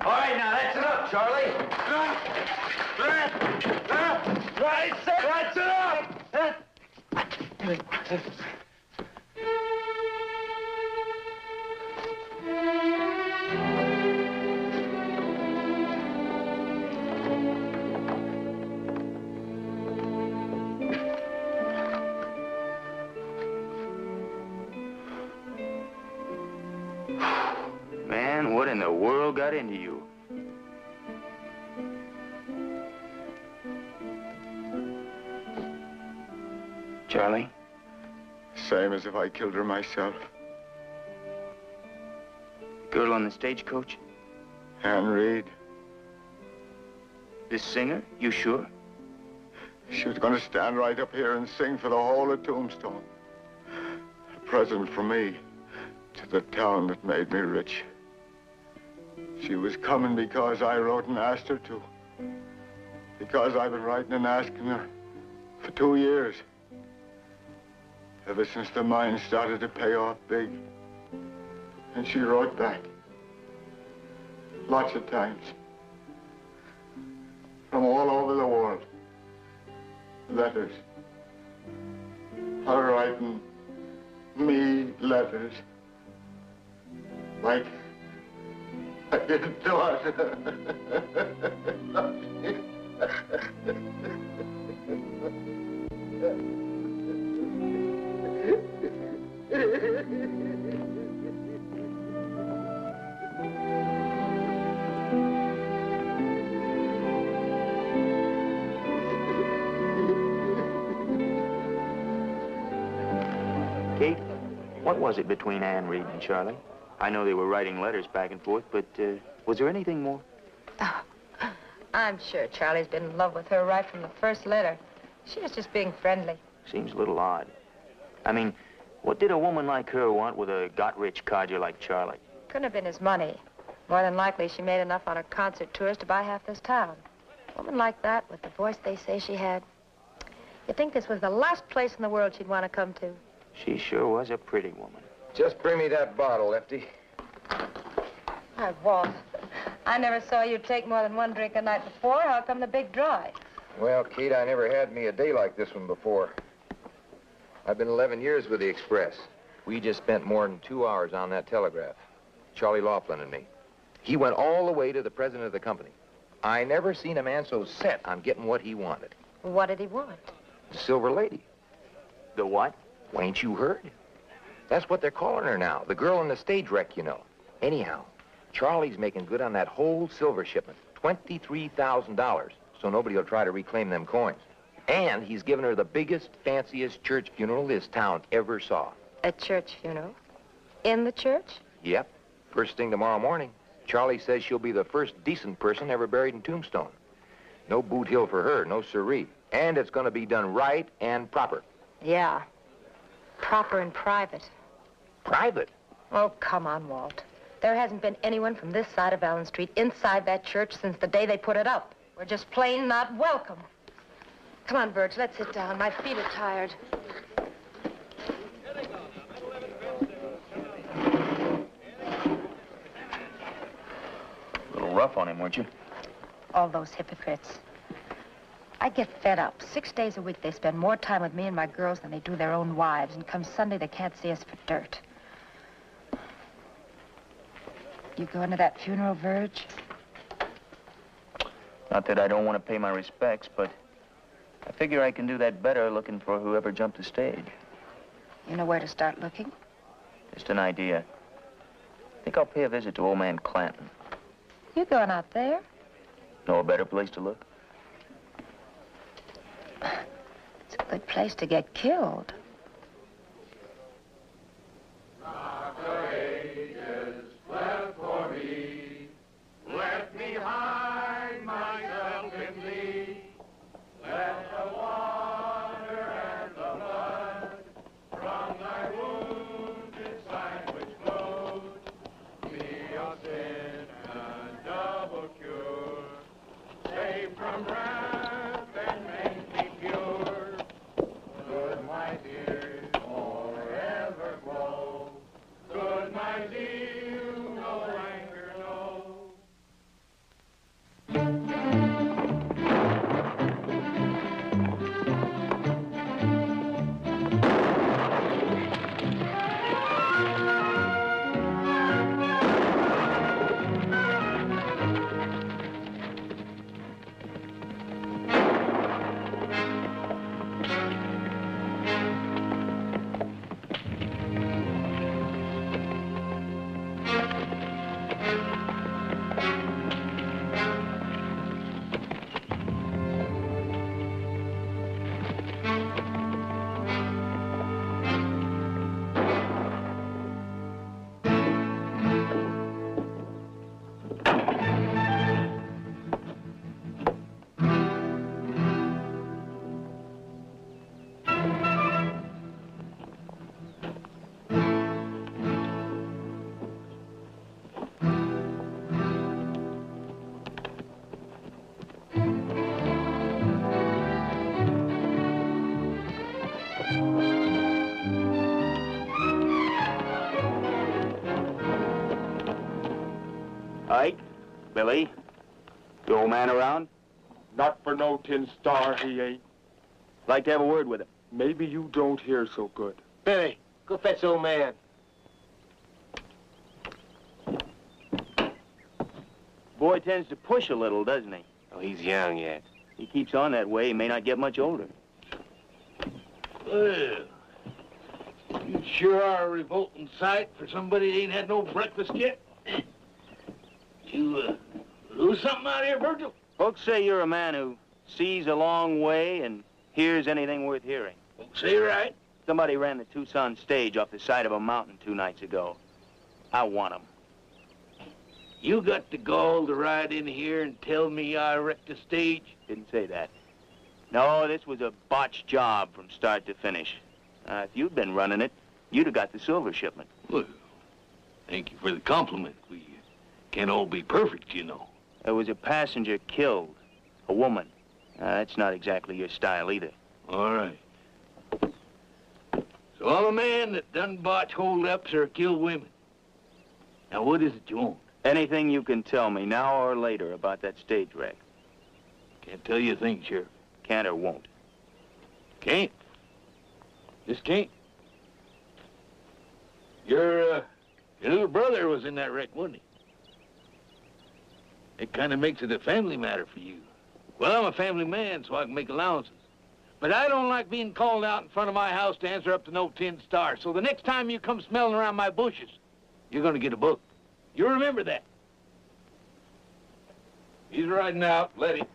All right, now, that's enough, Charlie. That's enough! Man, what in the world got into you? Charlie? Same as if I killed her myself. Girl on the stagecoach? Ann Reed. This singer? You sure? She was going to stand right up here and sing for the whole of Tombstone. A present from me to the town that made me rich. She was coming because I wrote and asked her to. Because I've been writing and asking her for 2 years. Ever since the mine started to pay off big. And she wrote back. Lots of times. From all over the world. Letters. Her writing me letters. Like I didn't do Kate, what was it between Ann Reed and Charlie? I know they were writing letters back and forth, but was there anything more? Oh, I'm sure Charlie's been in love with her right from the first letter. She was just being friendly. Seems a little odd. I mean, what did a woman like her want with a got-rich codger like Charlie? Couldn't have been his money. More than likely, she made enough on her concert tours to buy half this town. A woman like that, with the voice they say she had, you'd think this was the last place in the world she'd want to come to. She sure was a pretty woman. Just bring me that bottle, Lefty. Hi, Walt. I never saw you take more than one drink a night before. How come the big dry? Well, Kate, I never had me a day like this one before. I've been 11 years with the Express. We just spent more than 2 hours on that telegraph. Charlie Laughlin and me. He went all the way to the president of the company. I never seen a man so set on getting what he wanted. What did he want? The Silver Lady. The what? Well, ain't you heard? That's what they're calling her now. The girl in the stage wreck, you know. Anyhow, Charlie's making good on that whole silver shipment. $23,000. So nobody will try to reclaim them coins. And he's given her the biggest, fanciest church funeral this town ever saw. A church funeral? In the church? Yep. First thing tomorrow morning. Charlie says she'll be the first decent person ever buried in Tombstone. No boot hill for her, no siree. And it's going to be done right and proper. Yeah. Proper and private. Private? Oh, come on, Walt. There hasn't been anyone from this side of Allen Street inside that church since the day they put it up. We're just plain not welcome. Come on, Virg, let's sit down. My feet are tired. A little rough on him, weren't you? All those hypocrites. I get fed up. 6 days a week they spend more time with me and my girls than they do their own wives. And come Sunday, they can't see us for dirt. You going to that funeral, Virg? Not that I don't want to pay my respects, but I figure I can do that better looking for whoever jumped the stage. You know where to start looking? Just an idea. I think I'll pay a visit to old man Clanton. You going out there? Know a better place to look? It's a good place to get killed. Let me hide myself in thee. Let the water and the blood from thy wounded side which flowed be of sin and double cure. Save from wrath and make me pure. Good my tears forever flow. Good my zeal no anger know. Ike? Billy? The old man around? Not for no tin star, he ain't. Like to have a word with him. Maybe you don't hear so good. Billy, go fetch old man. Boy tends to push a little, doesn't he? Oh, he's young yet. He keeps on that way, he may not get much older. Well, you sure are a revolting sight for somebody that ain't had no breakfast yet. You, lose something out here, Virgil? Folks say you're a man who sees a long way and hears anything worth hearing. Folks say right. Somebody ran the Tucson stage off the side of a mountain 2 nights ago. I want 'em. You got the gall to ride in here and tell me I wrecked the stage? Didn't say that. No, this was a botched job from start to finish. If you'd been running it, you'd have got the silver shipment. Well, thank you for the compliment. We can't all be perfect, you know. There was a passenger killed, a woman. That's not exactly your style either. All right. So I'm a man that doesn't botch hold-ups or kill women. Now, what is it you want? Anything you can tell me, now or later, about that stage wreck. Can't tell you a thing, Sheriff. Can't or won't. Can't. Just can't. Your little brother was in that wreck, wasn't he? It kind of makes it a family matter for you. Well, I'm a family man, so I can make allowances. But I don't like being called out in front of my house to answer up to no 10 stars. So the next time you come smelling around my bushes, you're going to get a book. You remember that. He's riding out. Let him.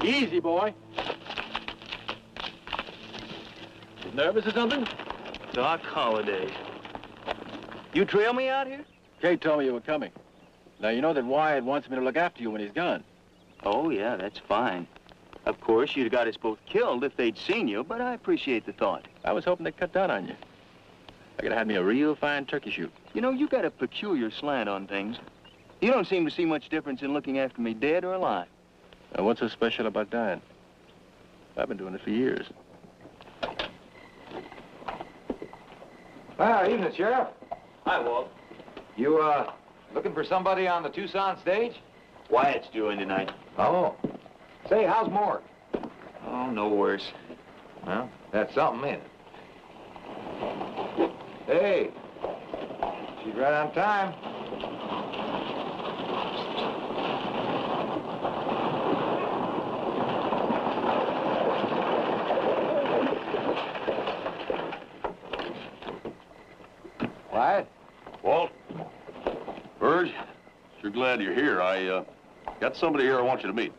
Easy, boy. You nervous or something? Doc Holliday. You trail me out here? Kate told me you were coming. Now, you know that Wyatt wants me to look after you when he's gone. Oh, yeah, that's fine. Of course, you'd have got us both killed if they'd seen you, but I appreciate the thought. I was hoping they'd cut down on you. I could have had me a real fine turkey shoot. You know, you got a peculiar slant on things. You don't seem to see much difference in looking after me dead or alive. Now, what's so special about dying? I've been doing it for years. Well, evening, Sheriff. Hi, Walt. You, looking for somebody on the Tucson stage? Wyatt's doing tonight. Oh. Say, how's Morg? Oh, no worse. Well, that's something, ain't it? Hey, she's right on time. Wyatt? Walt? Burge? Sure glad you're here. I, got somebody here I want you to meet.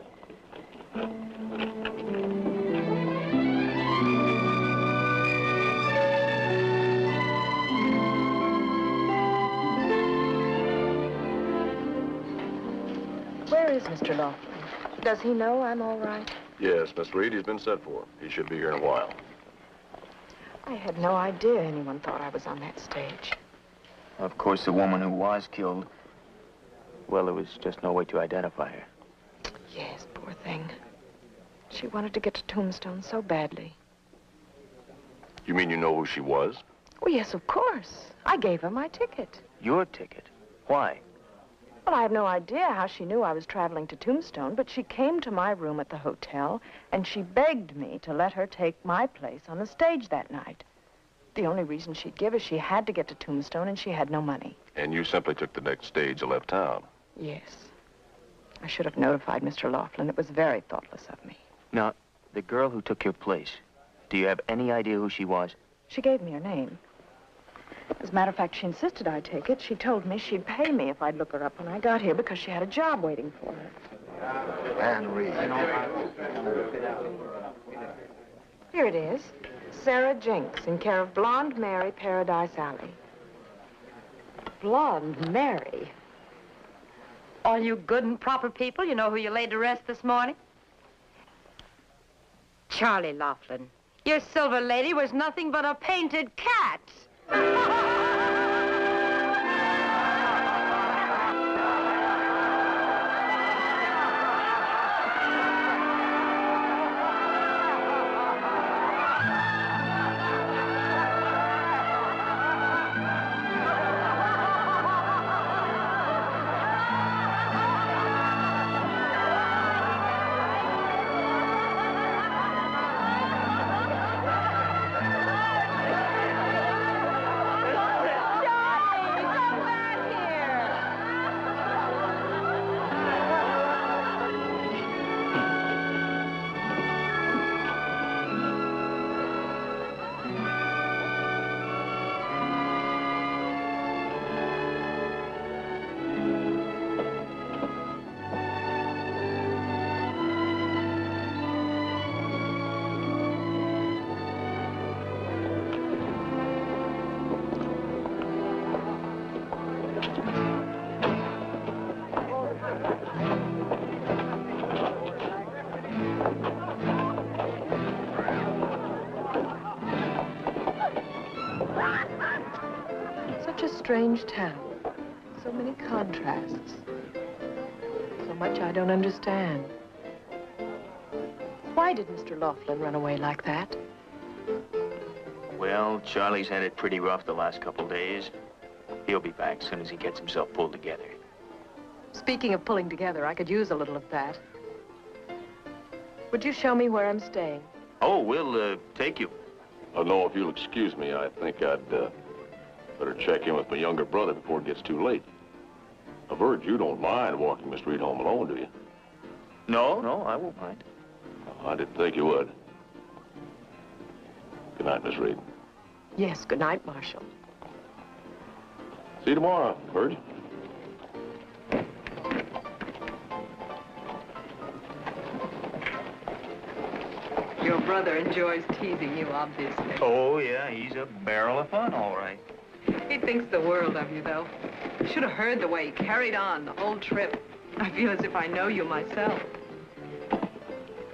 Where is Mr. Laughlin? Does he know I'm all right? Yes, Miss Reed, he's been sent for. He should be here in a while. I had no idea anyone thought I was on that stage. Of course, the woman who was killed, well, there was just no way to identify her. Yes, poor thing. She wanted to get to Tombstone so badly. You mean you know who she was? Oh, yes, of course. I gave her my ticket. Your ticket? Why? Well, I have no idea how she knew I was traveling to Tombstone, but she came to my room at the hotel, and she begged me to let her take my place on the stage that night. The only reason she'd give is she had to get to Tombstone, and she had no money. And you simply took the next stage and left town? Yes. I should have notified Mr. Laughlin. It was very thoughtless of me. Now, the girl who took your place, do you have any idea who she was? She gave me her name. As a matter of fact, she insisted I take it. She told me she'd pay me if I'd look her up when I got here because she had a job waiting for her. Anne Reed. Here it is. Sarah Jenks, in care of Blonde Mary, Paradise Alley. Blonde Mary. All you good and proper people, you know who you laid to rest this morning? Charlie Laughlin. Your silver lady was nothing but a painted cat. Such a strange town. So many contrasts. So much I don't understand. Why did Mr. Laughlin run away like that? Well, Charlie's had it pretty rough the last couple days. He'll be back as soon as he gets himself pulled together. Speaking of pulling together, I could use a little of that. Would you show me where I'm staying? Oh, we'll take you. Oh, no, if you'll excuse me, I think I'd better check in with my younger brother before it gets too late. Now, Virg, you don't mind walking Miss Reed home alone, do you? No, I won't mind. I didn't think you would. Good night, Miss Reed. Yes, good night, Marshal. See you tomorrow, Virg. Your brother enjoys teasing you, obviously. Oh, yeah, he's a barrel of fun, all right. He thinks the world of you, though. You should have heard the way he carried on the whole trip. I feel as if I know you myself.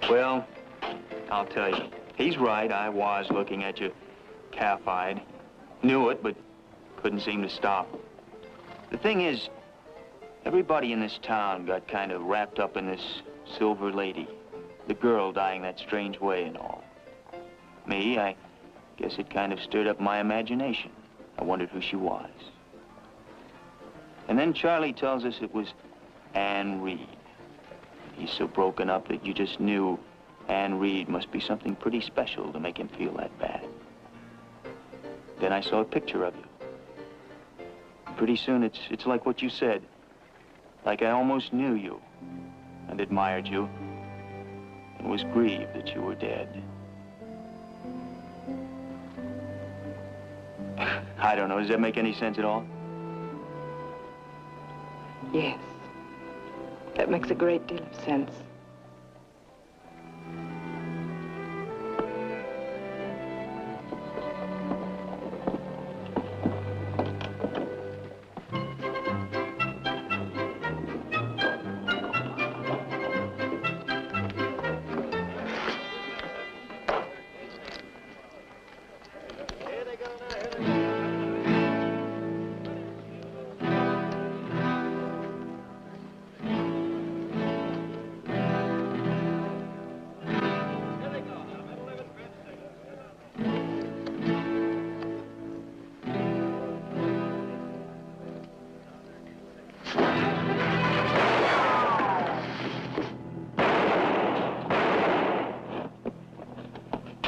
Well, I'll tell you. He's right. I was looking at you calf-eyed. Knew it, but couldn't seem to stop. The thing is, everybody in this town got kind of wrapped up in this Silver Lady. The girl dying that strange way and all. Me, I guess it kind of stirred up my imagination. I wondered who she was. And then Charlie tells us it was Anne Reed. He's so broken up that you just knew Anne Reed must be something pretty special to make him feel that bad. Then I saw a picture of you. Pretty soon it's like what you said. Like I almost knew you and admired you and was grieved that you were dead. I don't know, does that make any sense at all? Yes. That makes a great deal of sense.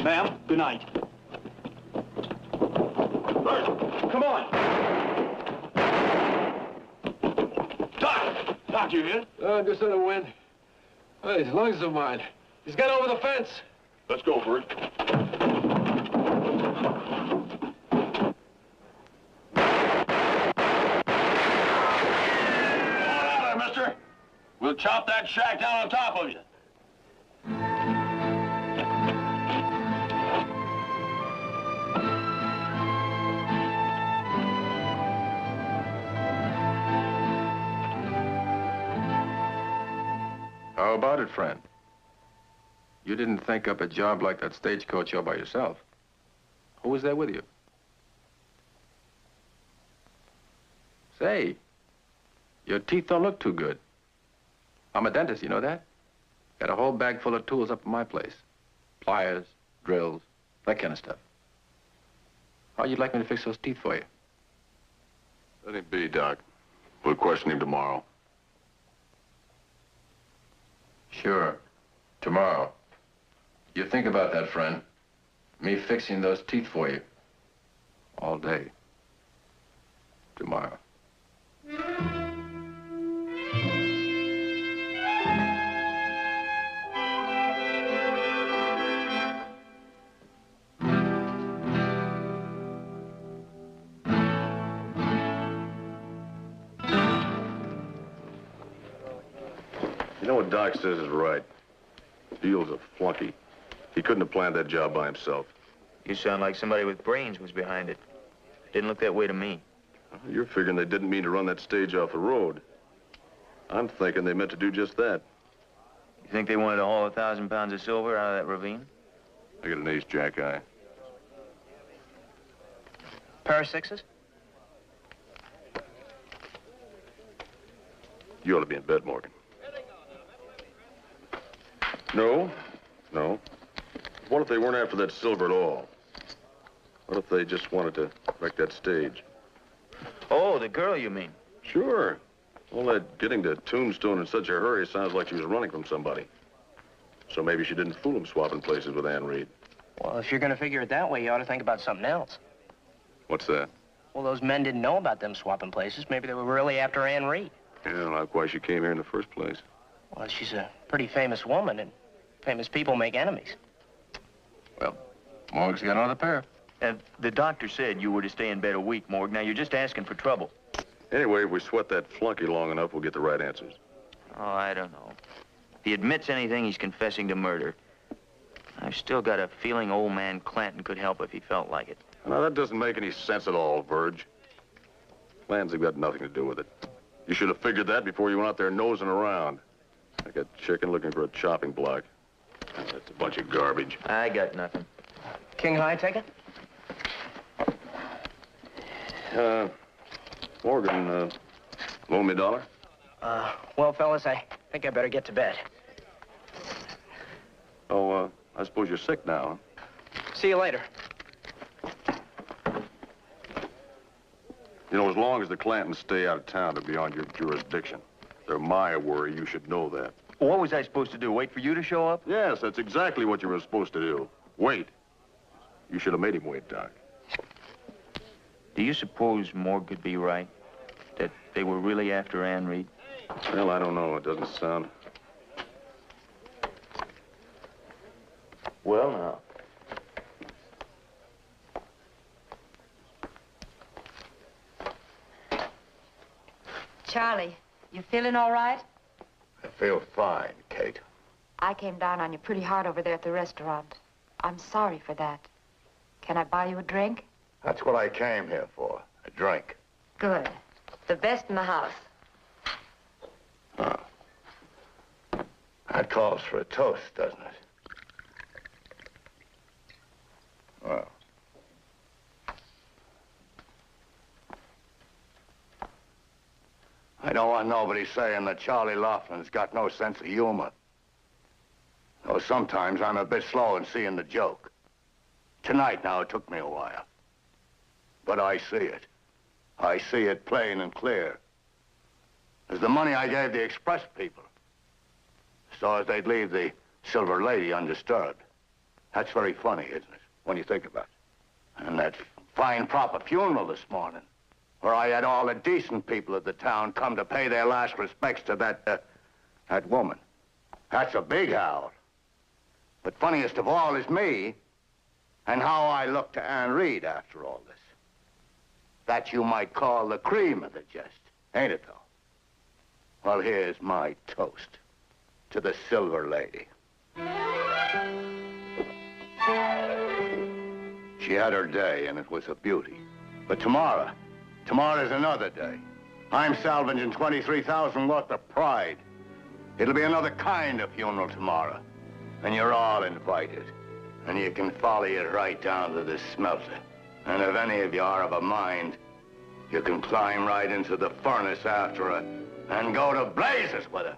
Ma'am, good night. Come on. Doc, you here? Just on the wind. Hey, his lungs of mine. He's got over the fence. Let's go, Virg. Mister. We'll chop that shack down on top of you. How about it, friend? You didn't think up a job like that stagecoach all by yourself. Who was there with you? Say, your teeth don't look too good. I'm a dentist, you know that? Got a whole bag full of tools up at my place. Pliers, drills, that kind of stuff. How'd you like me to fix those teeth for you? Let him be, Doc. We'll question him tomorrow. Sure. Tomorrow. You think about that, friend. Me fixing those teeth for you. All day. Tomorrow. You know what Doc says is right. Beale's a flunky. He couldn't have planned that job by himself. You sound like somebody with brains was behind it. Didn't look that way to me. You're figuring they didn't mean to run that stage off the road. I'm thinking they meant to do just that. You think they wanted to haul 1,000 pounds of silver out of that ravine? I got an ace jack eye. Pair of sixes? You ought to be in bed, Morgan. No, no. What if they weren't after that silver at all? What if they just wanted to wreck that stage? Oh, the girl, you mean? Sure. All that getting to Tombstone in such a hurry sounds like she was running from somebody. So maybe she didn't fool him swapping places with Ann Reed. Well, if you're going to figure it that way, you ought to think about something else. What's that? Well, those men didn't know about them swapping places. Maybe they were really after Ann Reed. Yeah, like why she came here in the first place. Well, she's a pretty famous woman, and famous people make enemies. Well, Morg's got another pair. The doctor said you were to stay in bed a week, Morg. Now, you're just asking for trouble. Anyway, if we sweat that flunky long enough, we'll get the right answers. Oh, I don't know. If he admits anything, he's confessing to murder. I've still got a feeling old man Clanton could help if he felt like it. Now, that doesn't make any sense at all, Verge. Plans have got nothing to do with it. You should have figured that before you went out there nosing around. Like a chicken looking for a chopping block. That's a bunch of garbage. I got nothing. King High, take it? Morgan, loan me $1? Well, fellas, I think I better get to bed. Oh, I suppose you're sick now, huh? See you later. You know, as long as the Clantons stay out of town, they're beyond your jurisdiction. They're my worry. You should know that. What was I supposed to do, wait for you to show up? Yes, that's exactly what you were supposed to do. Wait. You should have made him wait, Doc. Do you suppose Morg could be right? That they were really after Ann Reed? Well, I don't know. It doesn't sound... Well, now. Charlie, you feeling all right? I feel fine, Kate. I came down on you pretty hard over there at the restaurant. I'm sorry for that. Can I buy you a drink? That's what I came here for, a drink. Good. The best in the house. Oh. That calls for a toast, doesn't it? Well. I don't want nobody saying that Charlie Laughlin's got no sense of humor. Though sometimes I'm a bit slow in seeing the joke. Tonight now, it took me a while. But I see it. I see it plain and clear. There's the money I gave the express people, so as they'd leave the Silver Lady undisturbed. That's very funny, isn't it, when you think about it? And that fine proper funeral this morning, where I had all the decent people of the town come to pay their last respects to that woman. That's a big howl. But funniest of all is me, and how I look to Ann Reed after all this. That you might call the cream of the jest, ain't it, though? Well, here's my toast to the Silver Lady. She had her day, and it was a beauty. But tomorrow's another day. I'm salvaging 23,000 worth of pride. It'll be another kind of funeral tomorrow. And you're all invited. And you can follow it right down to the smelter. And if any of you are of a mind, you can climb right into the furnace after her and go to blazes with her.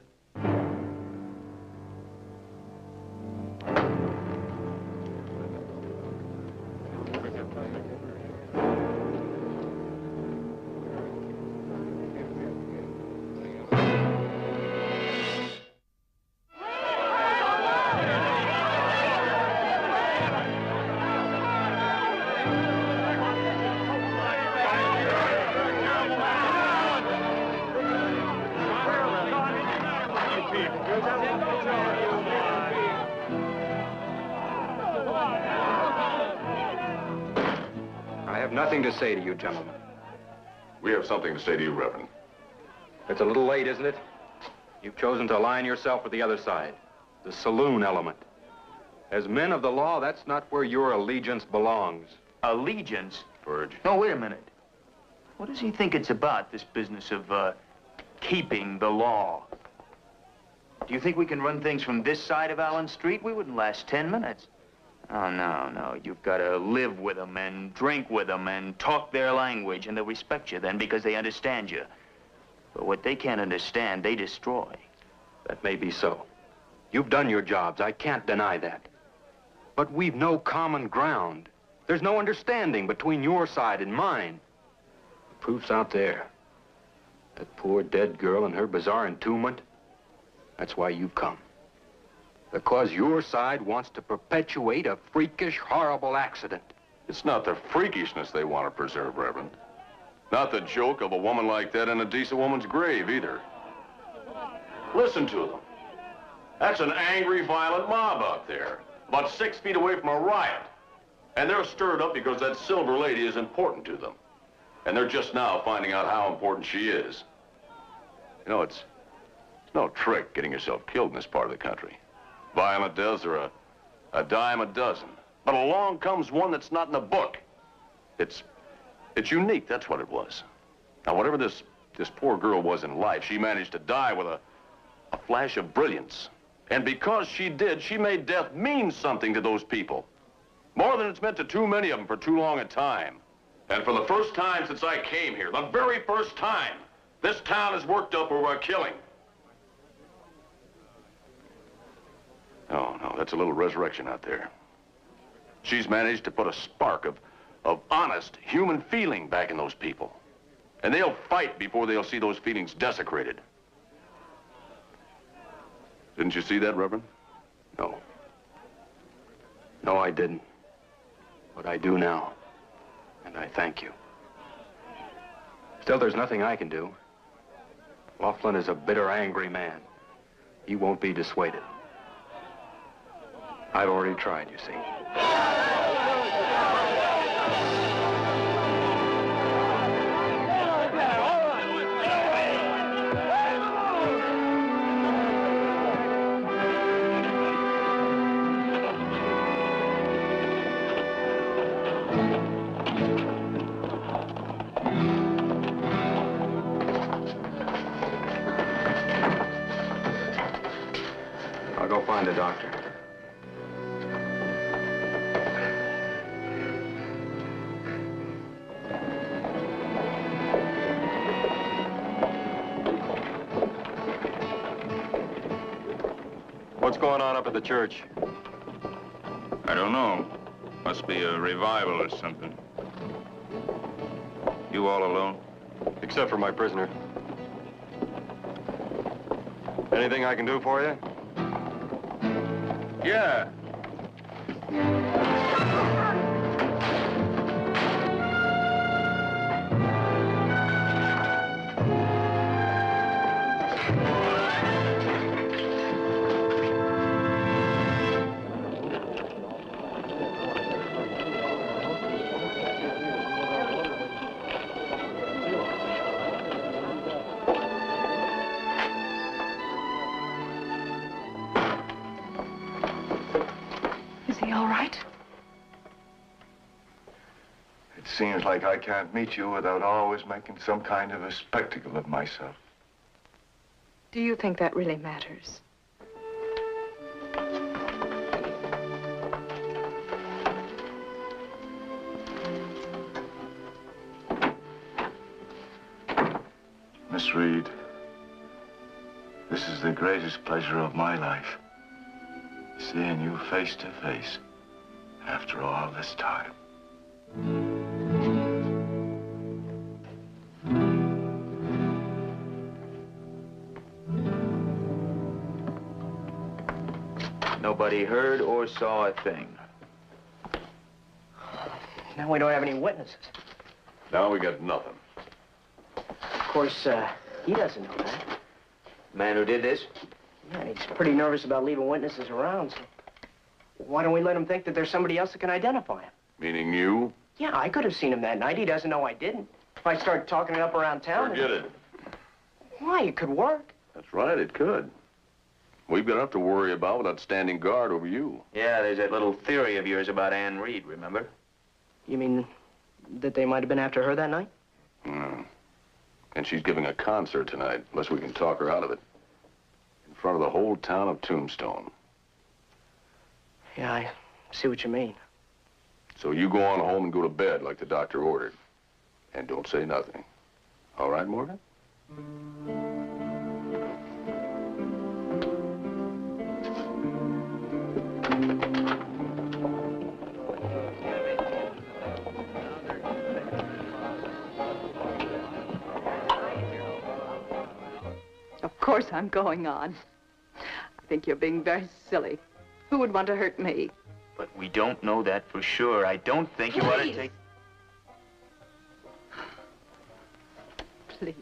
Nothing to say to you, gentlemen. We have something to say to you, Reverend. It's a little late, isn't it? You've chosen to align yourself with the other side, the saloon element. As men of the law, that's not where your allegiance belongs. Allegiance? Verge. No, wait a minute. What does he think it's about, this business of, keeping the law? Do you think we can run things from this side of Allen Street? We wouldn't last 10 minutes. Oh, no. You've got to live with them and drink with them and talk their language, and they'll respect you then because they understand you. But what they can't understand, they destroy. That may be so. You've done your jobs. I can't deny that. But we've no common ground. There's no understanding between your side and mine. The proof's out there. That poor dead girl and her bizarre entombment. That's why you've come. Because your side wants to perpetuate a freakish, horrible accident. It's not the freakishness they want to preserve, Reverend. Not the joke of a woman like that in a decent woman's grave, either. Listen to them. That's an angry, violent mob out there, about 6 feet away from a riot. And they're stirred up because that silver lady is important to them. And they're just now finding out how important she is. You know, it's no trick getting yourself killed in this part of the country. Violent deaths are a dime a dozen. But along comes one that's not in the book. It's unique, that's what it was. Now, whatever this poor girl was in life, she managed to die with a flash of brilliance. And because she did, she made death mean something to those people. More than it's meant to too many of them for too long a time. And for the first time since I came here, the very first time, this town has worked up over a killing. Oh, no, that's a little resurrection out there. She's managed to put a spark of honest human feeling back in those people. And they'll fight before they'll see those feelings desecrated. Didn't you see that, Reverend? No. No, I didn't. But I do now. And I thank you. Still, there's nothing I can do. Laughlin is a bitter, angry man. He won't be dissuaded. I've already tried, you see. I'll go find a doctor. What's going on up at the church? I don't know. Must be a revival or something. You all alone? Except for my prisoner. Anything I can do for you? Yeah. Is he all right? It seems like I can't meet you without always making some kind of a spectacle of myself. Do you think that really matters? Miss Reed, this is the greatest pleasure of my life. Seeing you face to face after all this time. Nobody heard or saw a thing. Now we don't have any witnesses. Now we got nothing. Of course, he doesn't know that. Man who did this? Yeah, and he's pretty nervous about leaving witnesses around, so why don't we let him think that there's somebody else that can identify him? Meaning you? Yeah, I could have seen him that night. He doesn't know I didn't. If I start talking it up around town... Forget it. Why? It could work. That's right, it could. We've got enough to worry about without standing guard over you. Yeah, there's that little theory of yours about Ann Reed, remember? You mean that they might have been after her that night? No. And she's giving a concert tonight, unless we can talk her out of it. In front of the whole town of Tombstone. Yeah, I see what you mean. So you go on home and go to bed like the doctor ordered. And don't say nothing. All right, Morgan? Of course I'm going on. I think you're being very silly. Who would want to hurt me? But we don't know that for sure. I don't think you ought to take... Please.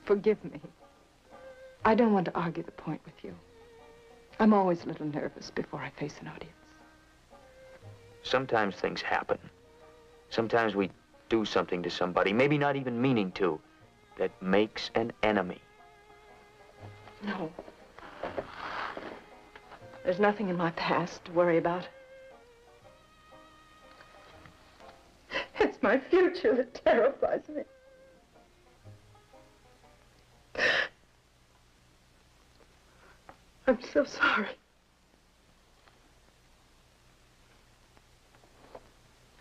Forgive me. I don't want to argue the point with you. I'm always a little nervous before I face an audience. Sometimes things happen. Sometimes we do something to somebody, maybe not even meaning to, that makes an enemy. No. There's nothing in my past to worry about. It's my future that terrifies me. I'm so sorry.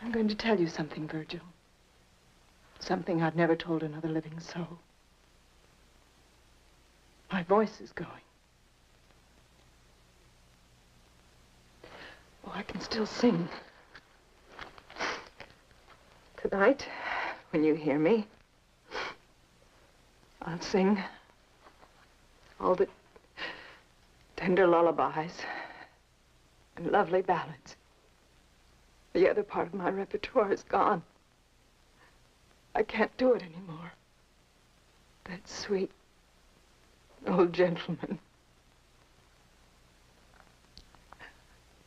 I'm going to tell you something, Virgil. Something I've never told another living soul. My voice is going. Oh, I can still sing. Tonight, when you hear me, I'll sing all the tender lullabies and lovely ballads. The other part of my repertoire is gone. I can't do it anymore. That sweet old gentleman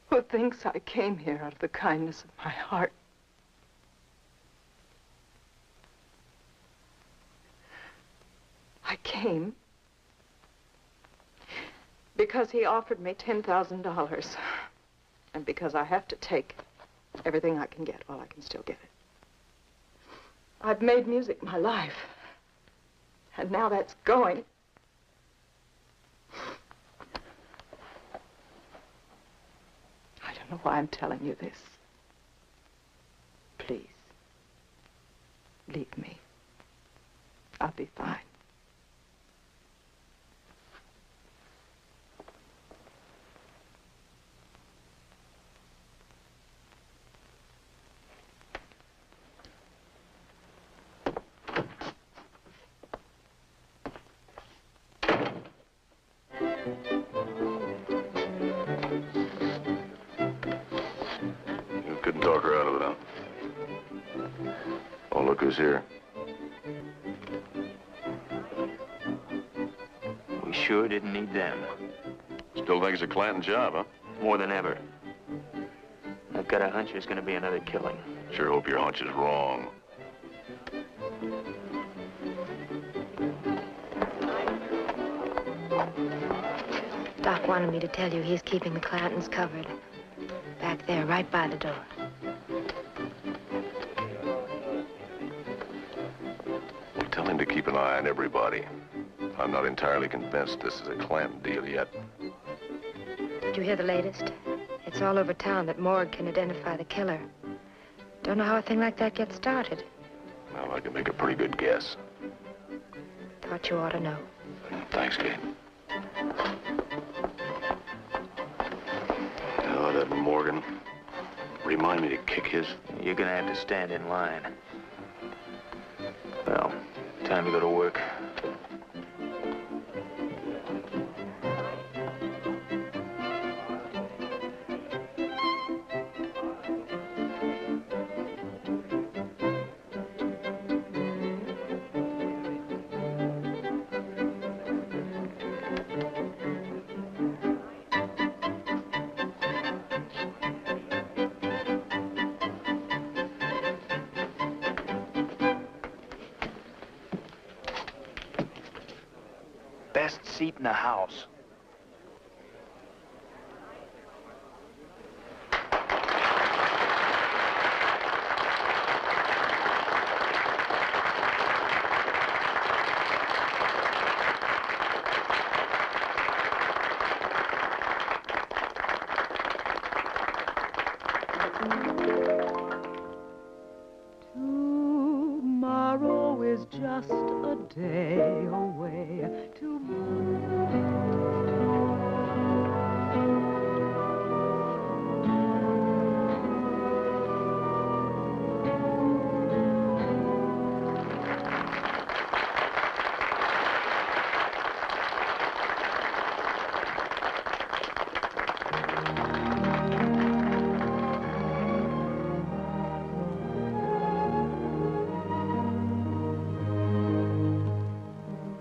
who thinks I came here out of the kindness of my heart. I came because he offered me $10,000 and because I have to take everything I can get while I can still get it. I've made music my life, and now that's going. I don't know why I'm telling you this. Please, leave me. I'll be fine. Couldn't talk her out of it, huh? Oh, look who's here. We sure didn't need them. Still think it's a Clanton job, huh? More than ever. I've got a hunch there's going to be another killing. Sure hope your hunch is wrong. Doc wanted me to tell you he's keeping the Clantons covered. Back there, right by the door. Well, tell him to keep an eye on everybody. I'm not entirely convinced this is a Clanton deal yet. Did you hear the latest? It's all over town that Morgue can identify the killer. Don't know how a thing like that gets started. Well, I can make a pretty good guess. Thought you ought to know. Thanks, Kate. Oh, that Morgan. Remind me to kick his... You're gonna have to stand in line. Well, time to go to work. Best seat in the house. Tomorrow tomorrow is just a day away.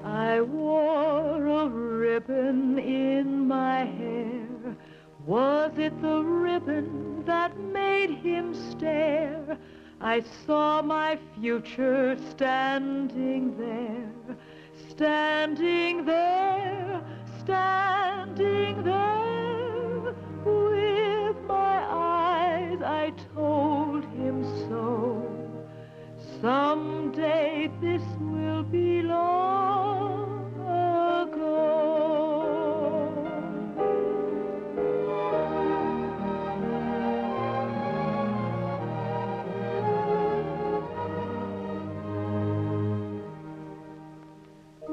I wore a ribbon in my hair. Was it the ribbon that made him stare? I saw my future standing there, standing there, standing there. With my eyes I told him so. Someday this will be long ago.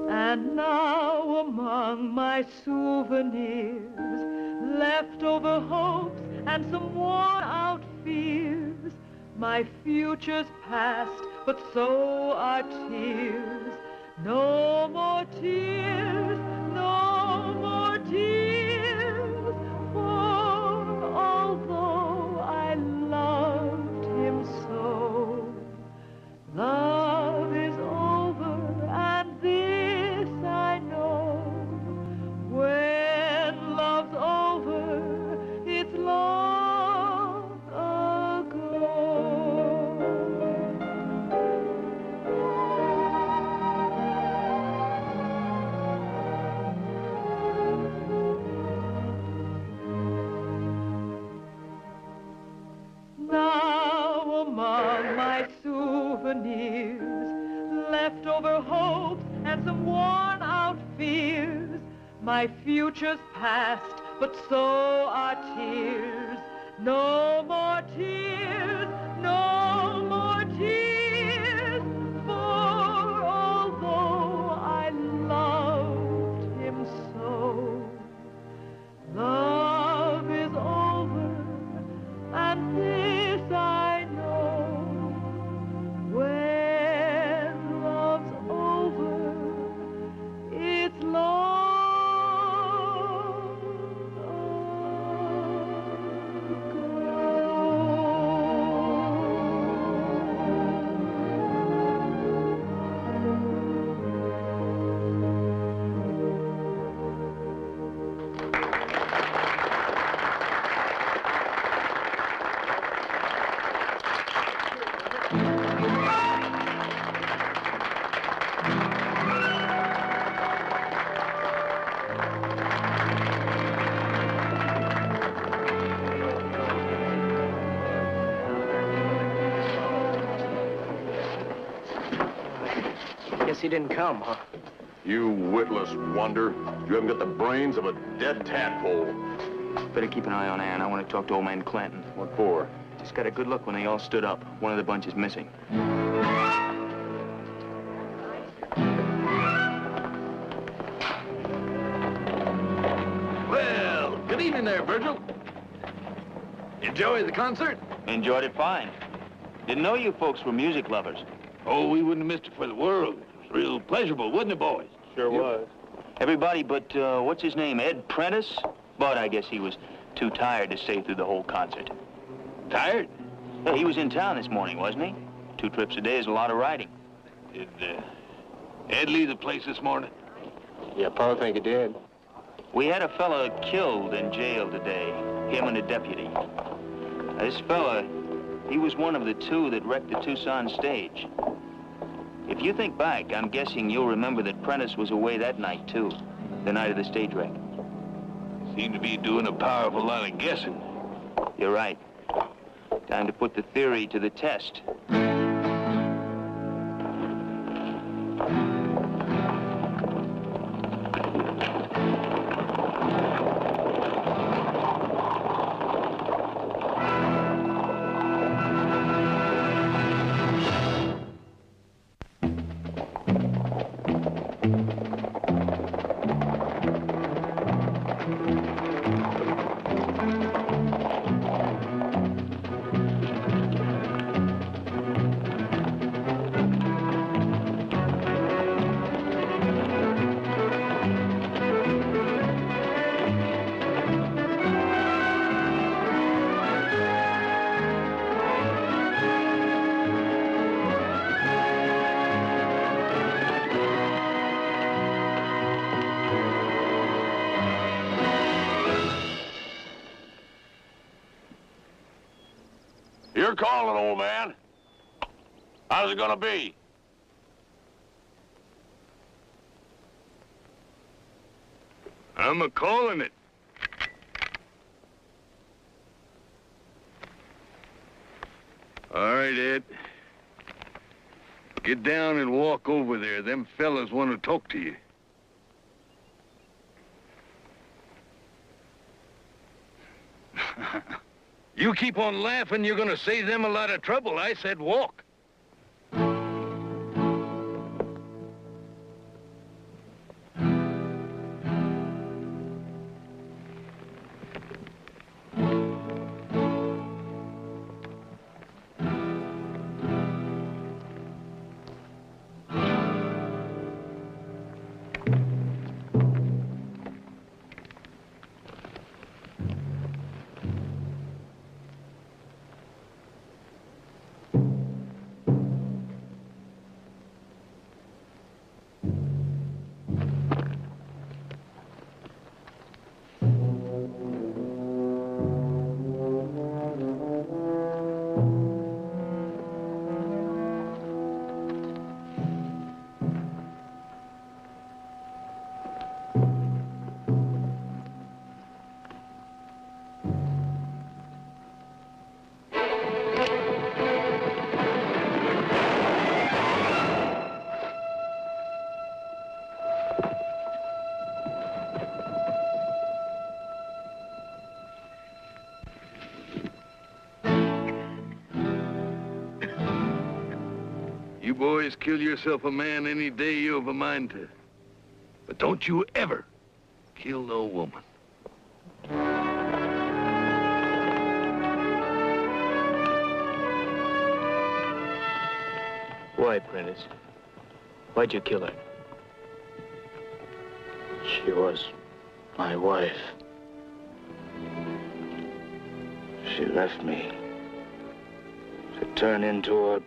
And now among my souvenirs, leftover hopes and some worn-out fears, my future's past, but so are tears. No more tears, no more tears. For although I loved him so, love is over, and this I know. When love's over, it's long ago. Now among my souvenirs, leftover hopes and some worn-out fears, my future's past, but so are tears. No more tears, no more tears. For although I loved him so, love is over, and this I know. When love's over, it's long. Guess he didn't come, huh? You witless wonder. You haven't got the brains of a dead tadpole. Better keep an eye on Ann. I want to talk to old man Clanton. What for? Just got a good look when they all stood up. One of the bunch is missing. Well, good evening there, Virgil. Enjoy the concert? Enjoyed it fine. Didn't know you folks were music lovers. Oh, we wouldn't have missed it for the world. It was real pleasurable, wasn't it, boys? Sure was. Everybody but, what's his name, Ed Prentice? But I guess he was too tired to stay through the whole concert. Tired? Yeah, he was in town this morning, wasn't he? 2 trips a day is a lot of riding. Did Ed leave the place this morning? Yeah, Pa think he did. We had a fella killed in jail today, him and a deputy. This fella, he was one of the 2 that wrecked the Tucson stage. If you think back, I'm guessing you'll remember that Prentice was away that night, too. The night of the stage wreck. Seem to be doing a powerful lot of guessing. You're right. Time to put the theory to the test. You're calling, old man. How's it gonna be? I'm a-calling it. All right, Ed. Get down and walk over there. Them fellas want to talk to you. You keep on laughing, you're gonna save them a lot of trouble. I said walk. You boys kill yourself a man any day you have a mind to. But don't you ever kill no woman. Why, Prentice? Why'd you kill her? She was my wife. She left me to turn into a...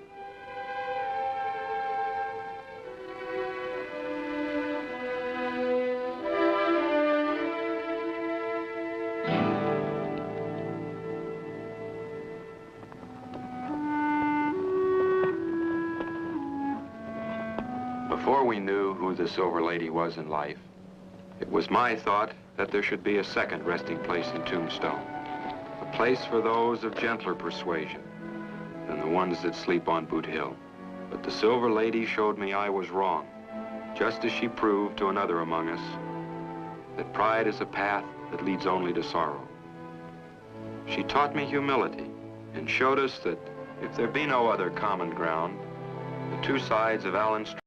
Before we knew who the Silver Lady was in life, it was my thought that there should be a second resting place in Tombstone. A place for those of gentler persuasion than the ones that sleep on Boot Hill. But the Silver Lady showed me I was wrong, just as she proved to another among us that pride is a path that leads only to sorrow. She taught me humility and showed us that if there be no other common ground, the two sides of Allen Street